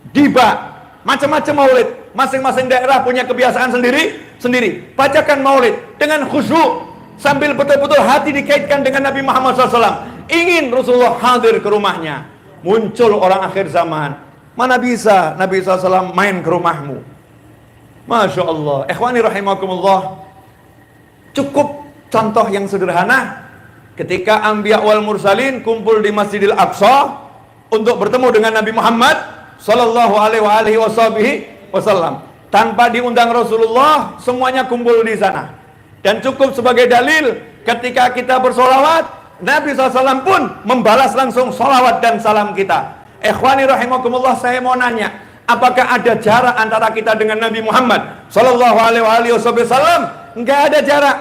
diba, macam-macam maulid. Masing-masing daerah punya kebiasaan sendiri. Bacakan maulid dengan khusyuk, sambil betul-betul hati dikaitkan dengan Nabi Muhammad SAW. Ingin Rasulullah hadir ke rumahnya. Muncul orang akhir zaman. Mana bisa Nabi SAW main ke rumahmu? Masya Allah. Ikhwani rahimakumullah. Cukup contoh yang sederhana. Ketika Anbiya wal Mursalin kumpul di Masjidil Aqsa untuk bertemu dengan Nabi Muhammad Sallallahu Alaihi Wasallam. Tanpa diundang Rasulullah, semuanya kumpul di sana. Dan cukup sebagai dalil ketika kita bersolawat, Nabi SAW pun membalas langsung solawat dan salam kita. Ikhwani rahimakumullah, saya mau nanya, apakah ada jarak antara kita dengan Nabi Muhammad Sallallahu Alaihi Wasallam? Enggak ada jarak.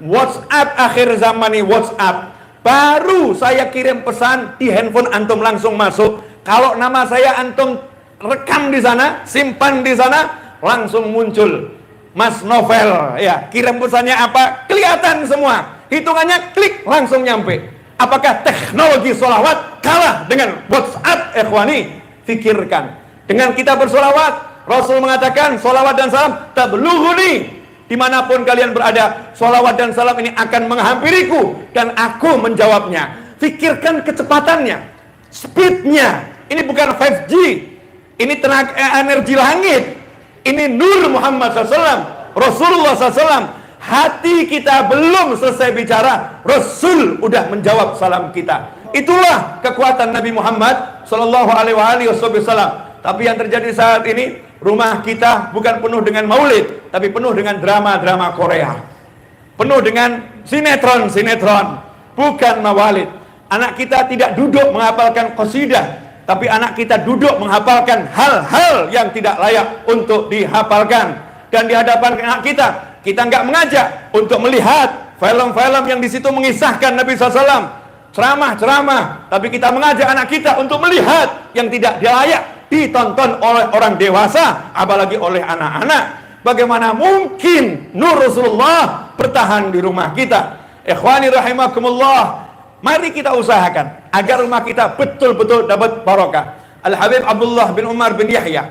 WhatsApp akhir zaman ini, WhatsApp. Baru saya kirim pesan di handphone antum langsung masuk. Kalau nama saya antum rekam di sana, simpan di sana, langsung muncul. Mas Novel, ya, kirim pesannya apa? Kelihatan semua. Hitungannya klik langsung nyampe. Apakah teknologi solawat kalah dengan WhatsApp? Ikhwani, fikirkan. Dengan kita bersolawat, Rasul mengatakan solawat dan salam tablughuni. Dimanapun kalian berada, solawat dan salam ini akan menghampiriku dan aku menjawabnya. Fikirkan kecepatannya, speednya. Ini bukan 5G, ini tenaga energi langit. Ini Nur Muhammad SAW, Rasulullah SAW. Hati kita belum selesai bicara, Rasul udah menjawab salam kita. Itulah kekuatan Nabi Muhammad Sallallahu Alaihi Wasallam. Tapi yang terjadi saat ini, rumah kita bukan penuh dengan maulid, tapi penuh dengan drama-drama Korea. Penuh dengan sinetron-sinetron, bukan mawalid. Anak kita tidak duduk menghafalkan qasidah, tapi anak kita duduk menghafalkan hal-hal yang tidak layak untuk dihafalkan. Dan di hadapan anak kita nggak mengajak untuk melihat film-film yang di situ mengisahkan Nabi SAW, ceramah-ceramah, tapi kita mengajak anak kita untuk melihat yang tidak layak ditonton oleh orang dewasa, apalagi oleh anak-anak. Bagaimana mungkin Nur Rasulullah bertahan di rumah kita? Ikhwani rahimakumullah, mari kita usahakan agar rumah kita betul-betul dapat barokah. Al-Habib Abdullah bin Umar bin Yahya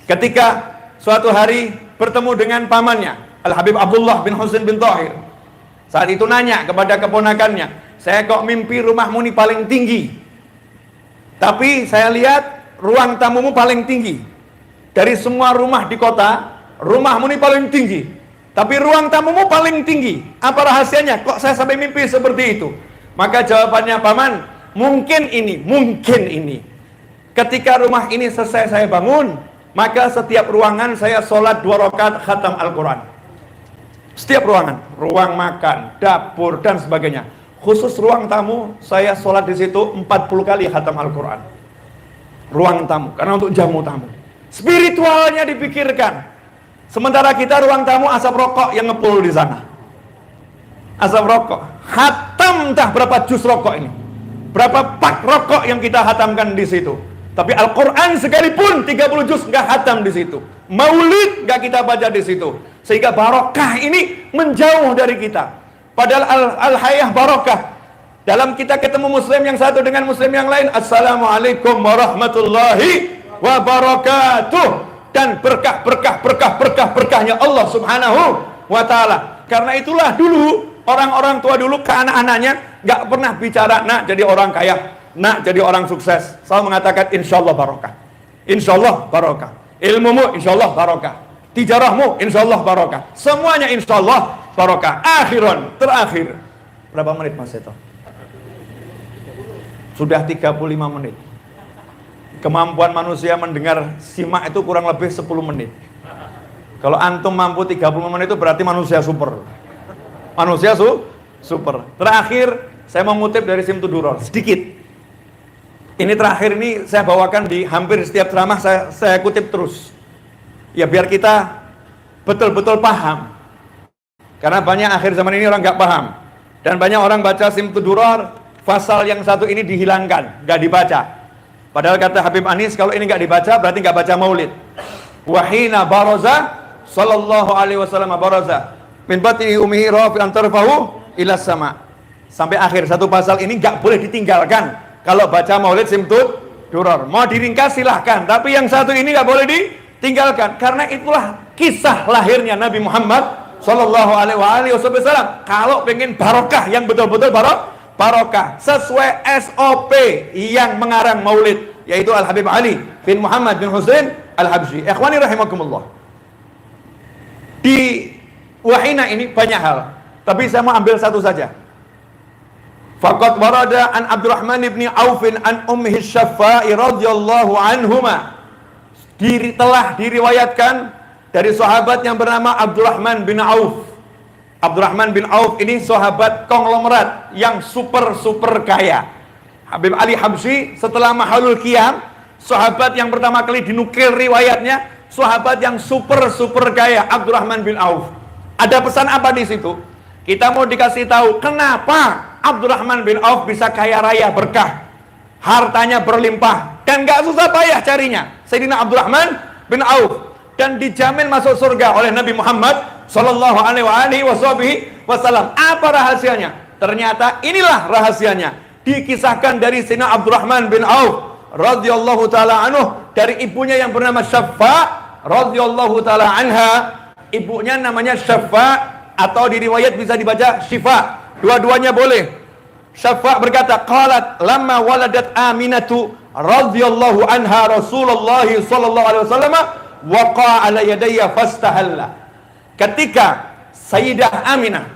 ketika suatu hari bertemu dengan pamannya, Al-Habib Abdullah bin Husain bin Tahir. Saat itu nanya kepada keponakannya, saya kok mimpi rumahmu ini paling tinggi, tapi saya lihat ruang tamumu paling tinggi. Dari semua rumah di kota, rumahmu ini paling tinggi, tapi ruang tamumu paling tinggi. Apa rahasianya? Kok saya sampai mimpi seperti itu? Maka jawabannya paman, mungkin ini. Ketika rumah ini selesai saya bangun, maka setiap ruangan saya sholat 2 rakaat khatam Al-Quran. Setiap ruangan, ruang makan, dapur dan sebagainya. Khusus ruang tamu, saya sholat di situ 40 kali khatam Al-Quran. Ruang tamu, karena untuk jamu tamu. Spiritualnya dipikirkan. Sementara kita ruang tamu asap rokok yang ngepul di sana. Asap rokok. Hatam entah berapa juz rokok ini. Berapa pak rokok yang kita hatamkan di situ. Tapi Al-Quran sekalipun 30 juz nggak hatam di situ. Maulid nggak kita baca di situ. Sehingga barokah ini menjauh dari kita. Padahal al-hayah barokah. Dalam kita ketemu muslim yang satu dengan muslim yang lain, Assalamualaikum warahmatullahi wabarakatuh. Dan berkahnya Allah subhanahu wa ta'ala. Karena itulah dulu orang-orang tua dulu ke anak-anaknya nggak pernah bicara nak jadi orang kaya, nak jadi orang sukses. Selalu mengatakan insyaallah barokah, insyaallah barokah, ilmumu insyaallah barokah, tijarahmu insyaallah barokah, semuanya insyaallah barokah. Akhiran, terakhir berapa menit Mas Seto? Sudah 35 menit. Kemampuan manusia mendengar simak itu kurang lebih 10 menit. Kalau antum mampu 30 menit itu berarti manusia super. Manusia super. Terakhir saya mau ngutip dari Simtu Duror sedikit. Ini terakhir ini saya bawakan di hampir setiap ceramah, saya kutip terus. Ya biar kita betul-betul paham. Karena banyak akhir zaman ini orang nggak paham. Dan banyak orang baca Simtu Duror, pasal yang satu ini dihilangkan, nggak dibaca. Padahal kata Habib Anis, kalau ini nggak dibaca berarti nggak baca maulid. Wahina baraza sallallahu alaihi wasallam baraza min batni ummihi rafi'an tarfahu ila sama. Sampai akhir satu pasal ini nggak boleh ditinggalkan kalau baca maulid Simtud Duror. Mau diringkas silahkan, tapi yang satu ini nggak boleh ditinggalkan karena itulah kisah lahirnya Nabi Muhammad sallallahu alaihi wasallam. Kalau pengen barokah yang betul-betul barokah sesuai SOP yang mengarang maulid, yaitu Al-Habib Ali bin Muhammad bin Husain Al-Habsyi. Ikhwani rahimakumullah. Di wahina ini banyak hal, tapi saya mau ambil satu saja. Faqad warada an Abdurrahman ibn Auf an ummihi Syaffa'i radhiyallahu anhuma. Telah diriwayatkan dari sahabat yang bernama Abdurrahman bin Auf. Abdurrahman bin Auf ini sahabat konglomerat yang super kaya. Habib Ali Habsyi setelah Mahalul Qiyam, sahabat yang pertama kali dinukil riwayatnya, sahabat yang super kaya, Abdurrahman bin Auf. Ada pesan apa di situ? Kita mau dikasih tahu kenapa Abdurrahman bin Auf bisa kaya raya berkah, hartanya berlimpah dan gak susah payah carinya. Sayyidina Abdurrahman bin Auf, dan dijamin masuk surga oleh Nabi Muhammad sallallahu alaihi wasallam. Apa rahasianya? Ternyata inilah rahasianya. Dikisahkan dari Sayyidina Abdurrahman bin Auf radhiyallahu taala anhu dari ibunya yang bernama Syaffa radhiyallahu taala anha. Ibunya namanya Syaffa atau di riwayat bisa dibaca Syifa. Dua-duanya boleh. Syaffa berkata, qalat lamma waladat Aminatu radhiyallahu anha Rasulullah sallallahu alaihi wasallam waqa ala yadayya fastahalla. Ketika Sayyidah Aminah,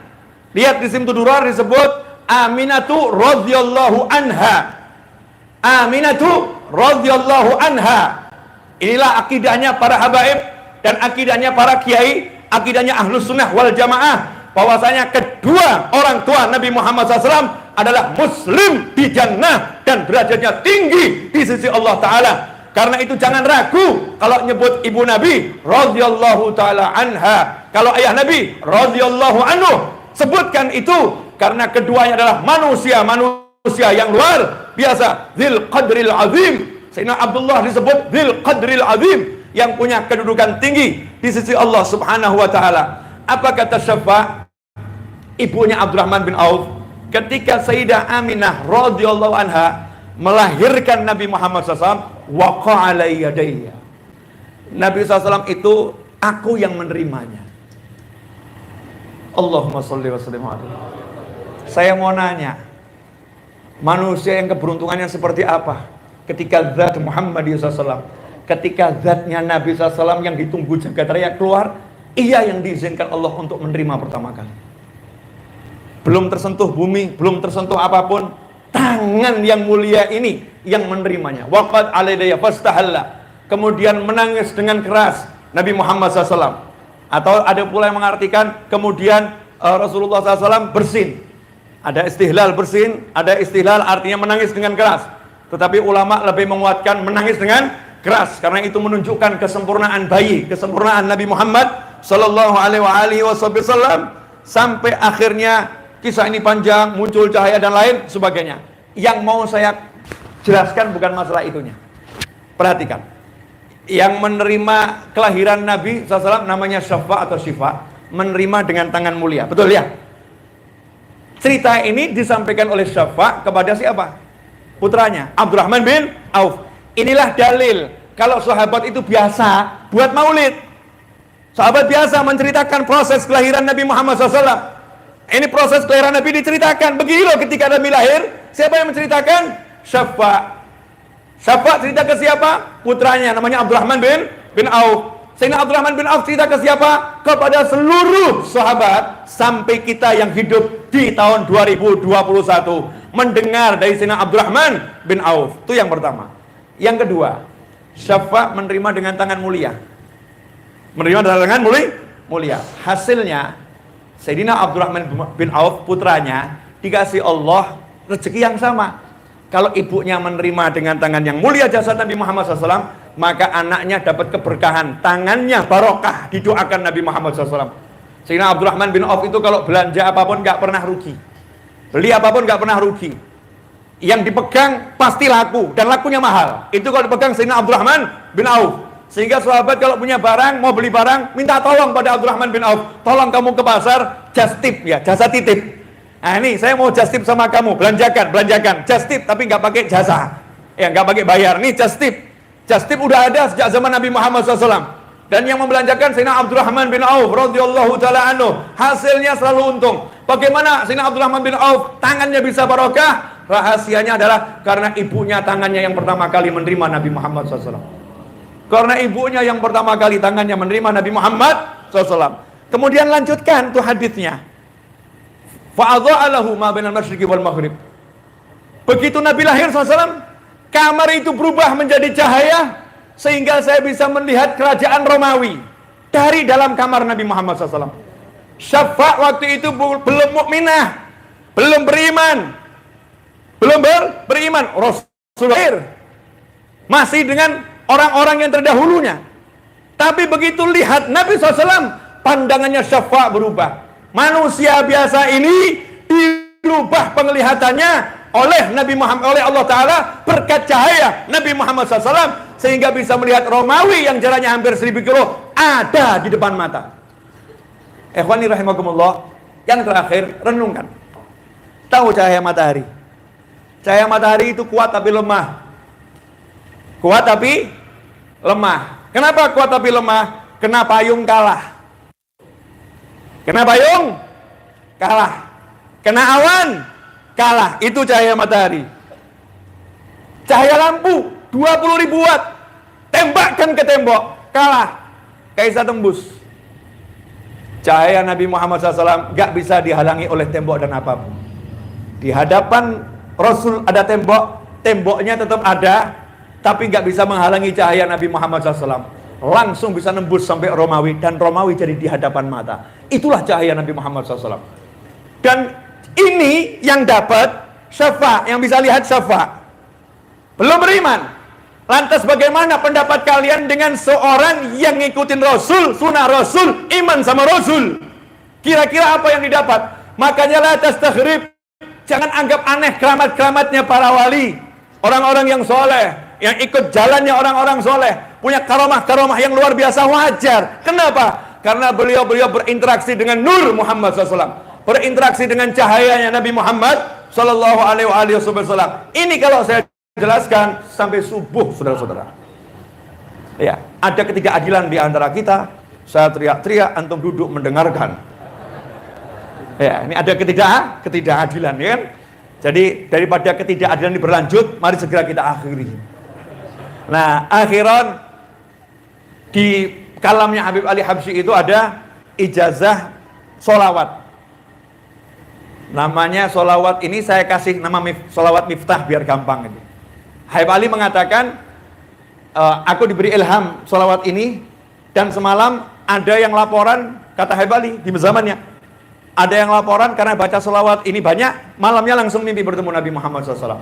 lihat di Simtu Duror disebut Aminatu radhiyallahu anha. Aminatu radhiyallahu anha. Inilah akidahnya para habaib dan akidahnya para kiai, akidahnya Ahlus Sunnah wal Jamaah, bahwasanya kedua orang tua Nabi Muhammad SAW adalah muslim di jannah dan derajatnya tinggi di sisi Allah Ta'ala. Karena itu jangan ragu kalau nyebut ibu Nabi radhiyallahu taala anha. Kalau ayah Nabi radhiyallahu anhu, sebutkan itu karena keduanya adalah manusia yang luar biasa, dzil qadril azim. Sayyidina Abdullah disebut dzil qadril azim, yang punya kedudukan tinggi di sisi Allah Subhanahu wa taala. Apa kata Syaffa, ibunya Abdurrahman bin Auf, ketika Sayyidah Aminah radhiyallahu anha melahirkan Nabi Muhammad SAW, waqa ala yadayya. Nabi SAW itu aku yang menerimanya. Allahumma sholli wa sallim alaihi. Saya mau nanya, manusia yang keberuntungannya seperti apa ketika zat Muhammad SAW, ketika zatnya Nabi SAW yang ditunggu jagat raya keluar, ia yang diizinkan Allah untuk menerima pertama kali. Belum tersentuh bumi, belum tersentuh apapun, tangan yang mulia ini yang menerimanya. Waqad alaydaya fastahalla. Kemudian menangis dengan keras Nabi Muhammad SAW. Atau ada pula yang mengartikan kemudian Rasulullah SAW bersin. Ada istihlal bersin, ada istihlal artinya menangis dengan keras. Tetapi ulama lebih menguatkan menangis dengan keras, karena itu menunjukkan kesempurnaan bayi, kesempurnaan Nabi Muhammad Sallallahu alaihi wasallam, sampai akhirnya kisah ini panjang, muncul cahaya dan lain sebagainya. Yang mau saya jelaskan bukan masalah itunya. Perhatikan, yang menerima kelahiran Nabi SAW namanya Syafa atau Syifa, menerima dengan tangan mulia, betul ya? Cerita ini disampaikan oleh Syafa kepada siapa? Putranya, Abdurrahman bin Auf. Inilah dalil kalau sahabat itu biasa buat maulid. Sahabat biasa menceritakan proses kelahiran Nabi Muhammad SAW. Ini proses kelahiran Nabi diceritakan. Begini loh ketika Nabi lahir, siapa yang menceritakan? Syafa. Syafa cerita ke siapa? Putranya, namanya Abdurrahman bin Auf. Sayyidina Abdurrahman bin Auf cerita ke siapa? Kepada seluruh sahabat sampai kita yang hidup di tahun 2021 mendengar dari Sayyidina Abdurrahman bin Auf. Itu yang pertama. Yang kedua, Syafa menerima dengan tangan mulia. Menerima dengan tangan mulia. Hasilnya Sayyidina Abdurrahman bin Auf putranya dikasih Allah rezeki yang sama. Kalau ibunya menerima dengan tangan yang mulia jasad Nabi Muhammad SAW, maka anaknya dapat keberkahan, tangannya barokah, didoakan Nabi Muhammad SAW. Sayyidina Abdurrahman bin Auf itu kalau belanja apapun gak pernah rugi, beli apapun gak pernah rugi. Yang dipegang pasti laku, dan lakunya mahal. Itu kalau dipegang Sayyidina Abdurrahman bin Auf. Sehingga sahabat kalau punya barang, mau beli barang, minta tolong pada Abdurrahman bin Auf. Tolong kamu ke pasar, just tip ya, jasa titip. Nah ini saya mau just tip sama kamu, belanjakan, just tip tapi nggak pakai jasa, ya nggak pakai bayar. Nih just tip udah ada sejak zaman Nabi Muhammad SAW. Dan yang membelanjakan Sayyidina Abdurrahman bin Auf radhiyallahu taala anhu, hasilnya selalu untung. Bagaimana Sayyidina Abdurrahman bin Auf tangannya bisa barokah? Rahasianya adalah karena ibunya tangannya yang pertama kali menerima Nabi Muhammad SAW. Karena ibunya yang pertama kali tangannya menerima Nabi Muhammad SAW. Kemudian lanjutkan tuh hadisnya. Fa'adha'alahu ma bainal masyriqi wal maghrib. Begitu Nabi lahir SAW, kamar itu berubah menjadi cahaya sehingga saya bisa melihat kerajaan Romawi dari dalam kamar Nabi Muhammad SAW. Syafa' waktu itu belum mukminah, belum beriman, beriman. Rasulullah masih dengan orang-orang yang terdahulunya. Tapi begitu lihat Nabi SAW, pandangannya Syafa' berubah. Manusia biasa ini dirubah penglihatannya oleh Nabi Muhammad, oleh Allah Ta'ala berkat cahaya Nabi Muhammad SAW, sehingga bisa melihat Romawi yang jaraknya hampir 1000 kilo ada di depan mata. Ikhwani rahimakumullah. Yang terakhir, renungkan. Tahu cahaya matahari? Cahaya matahari itu kuat tapi lemah. Kuat tapi lemah. Kenapa kuat tapi lemah? Kena payung kalah. Kena payung kalah. Kena awan kalah. Itu cahaya matahari. Cahaya lampu 20.000 watt, tembakkan ke tembok, kalah, gak bisa tembus. Cahaya Nabi Muhammad SAW gak bisa dihalangi oleh tembok dan apapun. Di hadapan Rasul ada tembok, temboknya tetap ada, tapi gak bisa menghalangi cahaya Nabi Muhammad SAW. Langsung bisa nembus sampai Romawi, dan Romawi jadi di hadapan mata. Itulah cahaya Nabi Muhammad SAW. Dan ini yang dapat Syafa', yang bisa lihat Syafa'. Belum beriman. Lantas bagaimana pendapat kalian dengan seorang yang ngikutin Rasul, sunnah Rasul, iman sama Rasul? Kira-kira apa yang didapat? Makanya la tastakhrib. Jangan anggap aneh keramat-keramatnya para wali, orang-orang yang soleh, yang ikut jalannya orang-orang soleh, punya karomah-karomah yang luar biasa, wajar. Kenapa? Karena beliau-beliau berinteraksi dengan Nur Muhammad SAW, berinteraksi dengan cahayanya Nabi Muhammad Sallallahu Alaihi Wasallam. Ini kalau saya jelaskan sampai subuh, saudara-saudara. Ya, ada ketidakadilan di antara kita. Saya teriak-teriak, antum duduk mendengarkan. Ya, ini ada ketidakadilan, ya kan? Jadi daripada ketidakadilan ini berlanjut, mari segera kita akhiri. Nah, akhiran di kalamnya Habib Ali Habsyi itu ada ijazah solawat. Namanya solawat ini saya kasih nama solawat Miftah biar gampang itu. Habib Ali mengatakan, aku diberi ilham solawat ini, dan semalam ada yang laporan, kata Habib Ali di zamannya, ada yang laporan karena baca solawat ini banyak, malamnya langsung mimpi bertemu Nabi Muhammad SAW.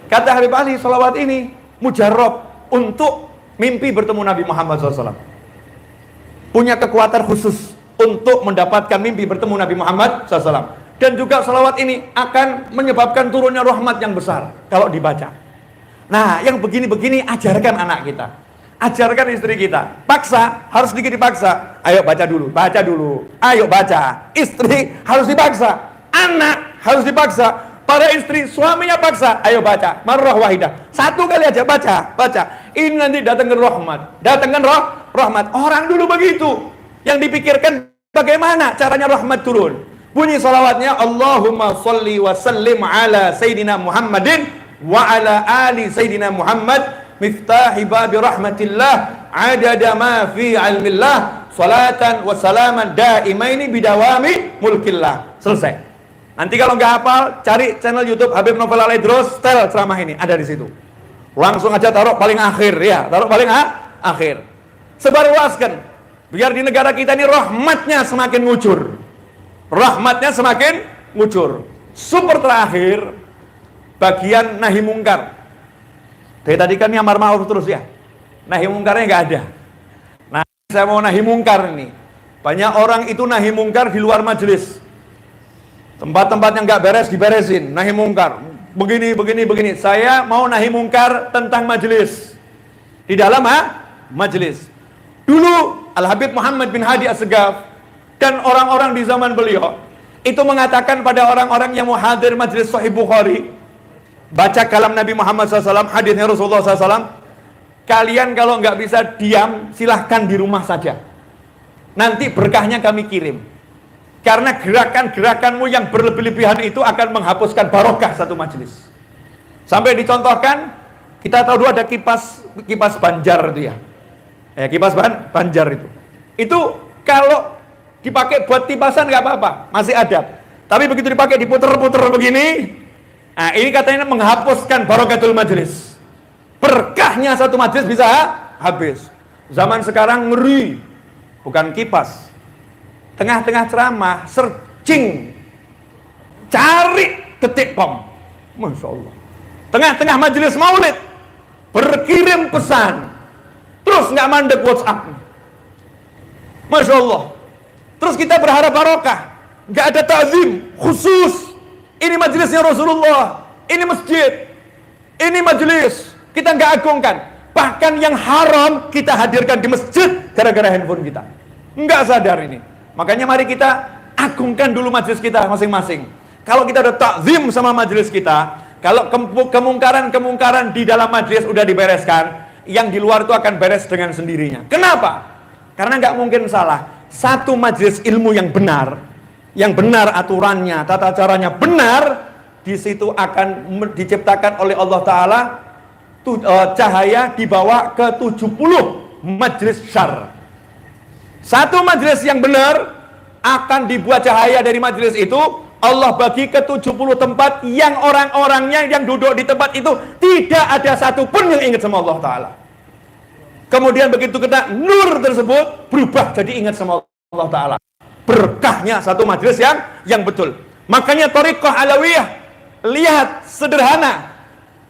Kata Habib Ali, solawat ini mujarab untuk mimpi bertemu Nabi Muhammad SAW. punya kekuatan khusus untuk mendapatkan mimpi bertemu Nabi Muhammad SAW. Dan juga salawat ini akan menyebabkan turunnya rahmat yang besar kalau dibaca. Nah, yang begini-begini ajarkan anak kita, ajarkan istri kita. Paksa, harus sedikit dipaksa. Ayo baca dulu, ayo baca. Istri harus dipaksa, anak harus dipaksa. Para istri, suaminya paksa, ayo baca. Marrah wahidah, satu kali aja baca. Ini nanti datangkan rahmat, rahmat. Orang dulu begitu. Yang dipikirkan bagaimana caranya rahmat turun. Bunyi salawatnya, Allahumma sholli wa sallim ala Sayyidina Muhammadin wa ala ali Sayyidina Muhammad miftahi babi rahmatillah adada ma fi ilmillah salatan wa salaman daimaini bidawami mulkillah. Selesai. Nanti kalau nggak hafal, cari channel YouTube Habib Novel Al-Idrus, setel ceramah ini, ada di situ. Langsung aja taruh paling akhir ya, taruh paling akhir. Sebarluaskan biar di negara kita ini rahmatnya semakin ngucur. Rahmatnya semakin ngucur. Super terakhir bagian nahi mungkar. Dari tadi kan ini amar ma'ruf terus ya. Nahi mungkarnya nggak ada. Nah, saya mau nahi mungkar ini. Banyak orang itu nahi mungkar di luar majelis. Tempat-tempat yang nggak beres diberesin. Nahi mungkar. Begini. Saya mau nahi mungkar tentang majelis. Di dalam majelis. Dulu Al-Habib Muhammad bin Hadi As-Segaf dan orang-orang di zaman beliau itu mengatakan pada orang-orang yang mau hadir majelis Sahih Bukhari, baca kalam Nabi Muhammad SAW, hadisnya Rasulullah SAW, kalian kalau nggak bisa diam, silahkan di rumah saja. Nanti berkahnya kami kirim. Karena gerakan-gerakanmu yang berlebih-lebihan itu akan menghapuskan barokah satu majelis. Sampai dicontohkan, kita tahu dulu ada kipas Banjar itu ya. Kipas Banjar itu. Itu kalau dipakai buat kipasan nggak apa-apa, masih ada. Tapi begitu dipakai diputer-puter begini, nah ini katanya menghapuskan barokatul majelis. Berkahnya satu majelis bisa habis. Zaman sekarang ngeri, bukan kipas. Tengah-tengah ceramah, searching, cari detik pom. Masya Allah. Tengah-tengah majelis maulid, berkirim pesan, terus nggak mandek WhatsApp. Masya Allah. Terus kita berharap barokah, nggak ada ta'zim khusus. Ini majelisnya Rasulullah, ini masjid, ini majelis, kita nggak agungkan. Bahkan yang haram kita hadirkan di masjid gara-gara handphone kita. Nggak sadar ini. Makanya mari kita agungkan dulu majelis kita masing-masing. Kalau kita udah takzim sama majelis kita, kalau kemungkaran-kemungkaran di dalam majelis udah dibereskan, yang di luar itu akan beres dengan sendirinya. Kenapa? Karena nggak mungkin salah. Satu majelis ilmu yang benar aturannya, tata caranya benar, di situ akan diciptakan oleh Allah Ta'ala cahaya dibawa ke 70 majelis syar. Satu majelis yang benar akan dibuat cahaya dari majelis itu, Allah bagi ke 70 tempat yang orang-orangnya yang duduk di tempat itu tidak ada satupun yang ingat sama Allah Ta'ala. Kemudian begitu kena nur tersebut berubah jadi ingat sama Allah Ta'ala. Berkahnya satu majelis yang betul. Makanya Thariqah Alawiyah, lihat sederhana,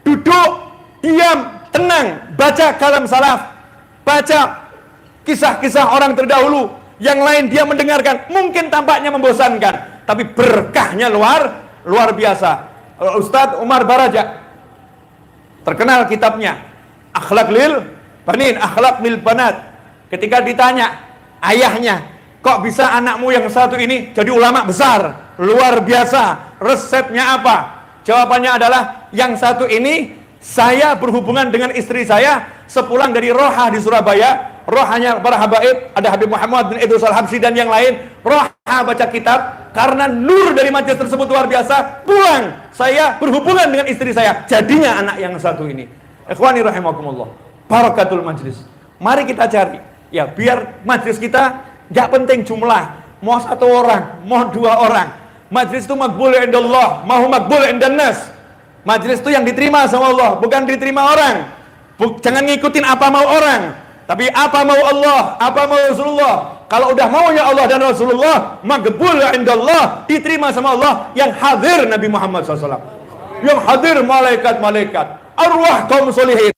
duduk, diam, tenang, baca kalam salaf, baca kisah-kisah orang terdahulu, yang lain dia mendengarkan, mungkin tampaknya membosankan, tapi berkahnya luar biasa. Ustadz Umar Baraja, terkenal kitabnya Akhlak lil Banin, Akhlak lil Banat. Ketika ditanya ayahnya, kok bisa anakmu yang satu ini jadi ulama besar, luar biasa, resepnya apa? Jawabannya adalah, yang satu ini saya berhubungan dengan istri saya sepulang dari Roha di Surabaya. Rohanya para habaib, ada Habib Muhammad bin Idrus Al-Habsyi dan yang lain. Roha baca kitab, karena nur dari majelis tersebut luar biasa, pulang saya berhubungan dengan istri saya, jadinya anak yang satu ini. Ikhwani rahimakumullah, barakatul majlis. Mari kita cari ya, biar majelis kita gak penting jumlah, mau satu orang, mau dua orang. Majelis itu makbul indallah, mau makbul indannas. Majelis itu yang diterima sama Allah, bukan diterima orang. Jangan ngikutin apa mau orang, tapi apa mau Allah, apa mau Rasulullah. Kalau udah maunya Allah dan Rasulullah, makbul indallah, diterima sama Allah. Yang hadir Nabi Muhammad SAW, yang hadir malaikat-malaikat, arwah kaum solihin,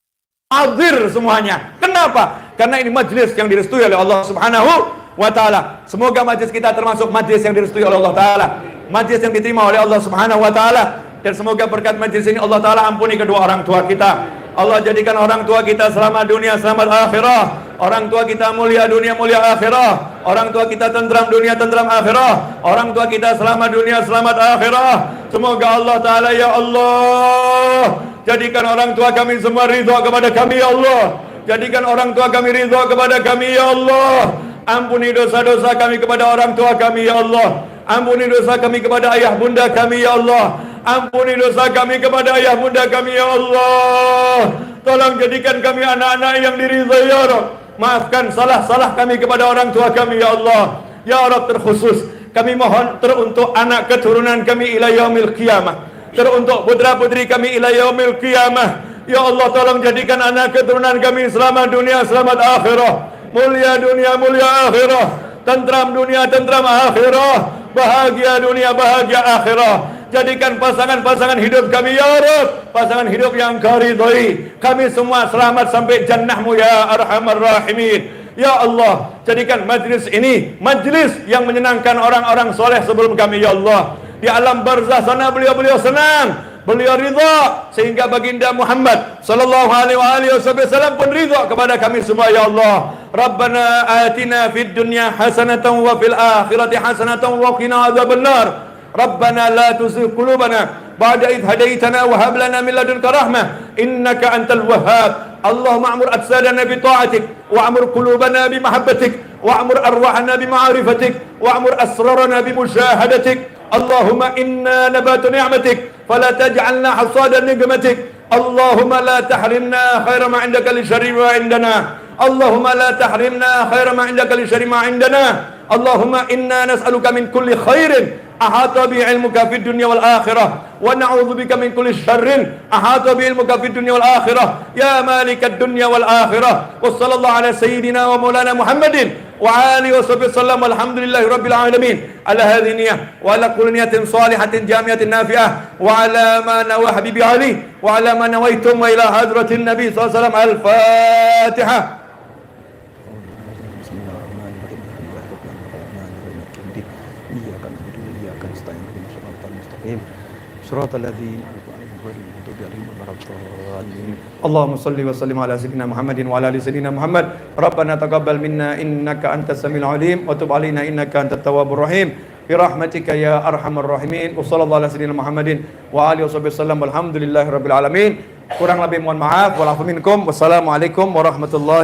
hadir semuanya. Kenapa? karena ini majlis yang direstui oleh Allah Subhanahu wa taala. Semoga majlis kita termasuk majlis yang direstui oleh Allah taala, majlis yang diterima oleh Allah Subhanahu wa taala. Dan semoga berkat majlis ini Allah taala ampuni kedua orang tua kita. Allah jadikan orang tua kita selamat dunia, selamat akhirah. Orang tua kita mulia dunia, mulia akhirah. Orang tua kita tentram dunia, tentram akhirah. Orang tua kita selamat dunia, selamat akhirah. Semoga Allah taala, ya Allah, jadikan orang tua kami semua ridha kepada kami, ya Allah. Jadikan orang tua kami ridha kepada kami, ya Allah. Ampuni dosa-dosa kami kepada orang tua kami, ya Allah. Ampuni dosa kami kepada ayah bunda kami, ya Allah. Ampuni dosa kami kepada ayah bunda kami, ya Allah. Tolong jadikan kami anak-anak yang diridhai, ya Rabb. Maafkan salah-salah kami kepada orang tua kami, ya Allah. Ya Rabb, terkhusus kami mohon teruntuk anak keturunan kami ila yaumil qiyamah, teruntuk putra-putri kami ila yaumil qiyamah. Ya Allah, tolong jadikan anak keturunan kami selamat dunia, selamat akhirah. Mulia dunia, mulia akhirah. Tentram dunia, tentram akhirah. Bahagia dunia, bahagia akhirah. Jadikan pasangan-pasangan hidup kami, ya Rabb, pasangan hidup yang Kau ridhai. Kami semua selamat sampai jannah-Mu, ya Arhamar Rahimin. Ya Allah, jadikan majlis ini majlis yang menyenangkan orang-orang soleh sebelum kami, ya Allah. Di alam barzah sana beliau-beliau senang, beliau ridha, sehingga baginda Muhammad sallallahu alaihi wasallam pun ridha kepada kami semua, ya Allah. Rabbana atina fid dunya hasanatan wa fil akhirati hasanatan wa qina adzabannar. Rabbana la tuzigh qulubana ba'da idh hadaitana wa hab lana min ladunka rahmah innaka antal wahhab. Allahumma amur ajsadana bi ta'atik wa amur qulubana bi mahabbatik wa amur arwahana bi ma'rifatik wa amur asrarana bi musyahadatik. Allahumma inna nabatu ni'matik fala taj'alna hasada ni'matik. Allahumma la tahrimna khaira ma 'indaka li syarri ma 'indana. Allahumma la tahrimna khaira ma 'indaka li syarri ma 'indana. Allahumma inna nas'aluka min kulli khairin ahata bi ilmuka fid dunya wal akhirah wa na'udzu bika min kulli syarrin ahata bi ilmuka fid dunya wal akhirah ya malikad dunya wal akhirah. Wa sallallahu ala sayyidina wa maulana Muhammadin wa alihi wa sahbihi sallam. Alhamdulillahi rabbil alamin ala hadhihi niyyah wa ala kulli niyatin salihatin jamiatin nafi'ah wa ala ma nawa habibi ali wa ala ma nawaitum wa ila hadratin nabi sallallahu alaihi wasallam. Al-Fatihah. Shiratal ladzina an'amta 'alaihim ghairil maghdubi 'alaihim waladdallin. Allahumma shalli wa sallim ala sayyidina Muhammadin wa ala ali sayyidina Muhammad. Rabbana taqabbal minna innaka antas samiul 'alim wa tub 'alaina innaka antat tawwabur rahim. Bi rahmatika ya arhamar rahimin. Wa sallallahu ala sayyidina Muhammadin wa alihi wasallam. Alhamdulillahirabbil alamin. Kurang lebih mohon maaf. Wal 'afwu minkum. Wassalamualaikum warahmatullahi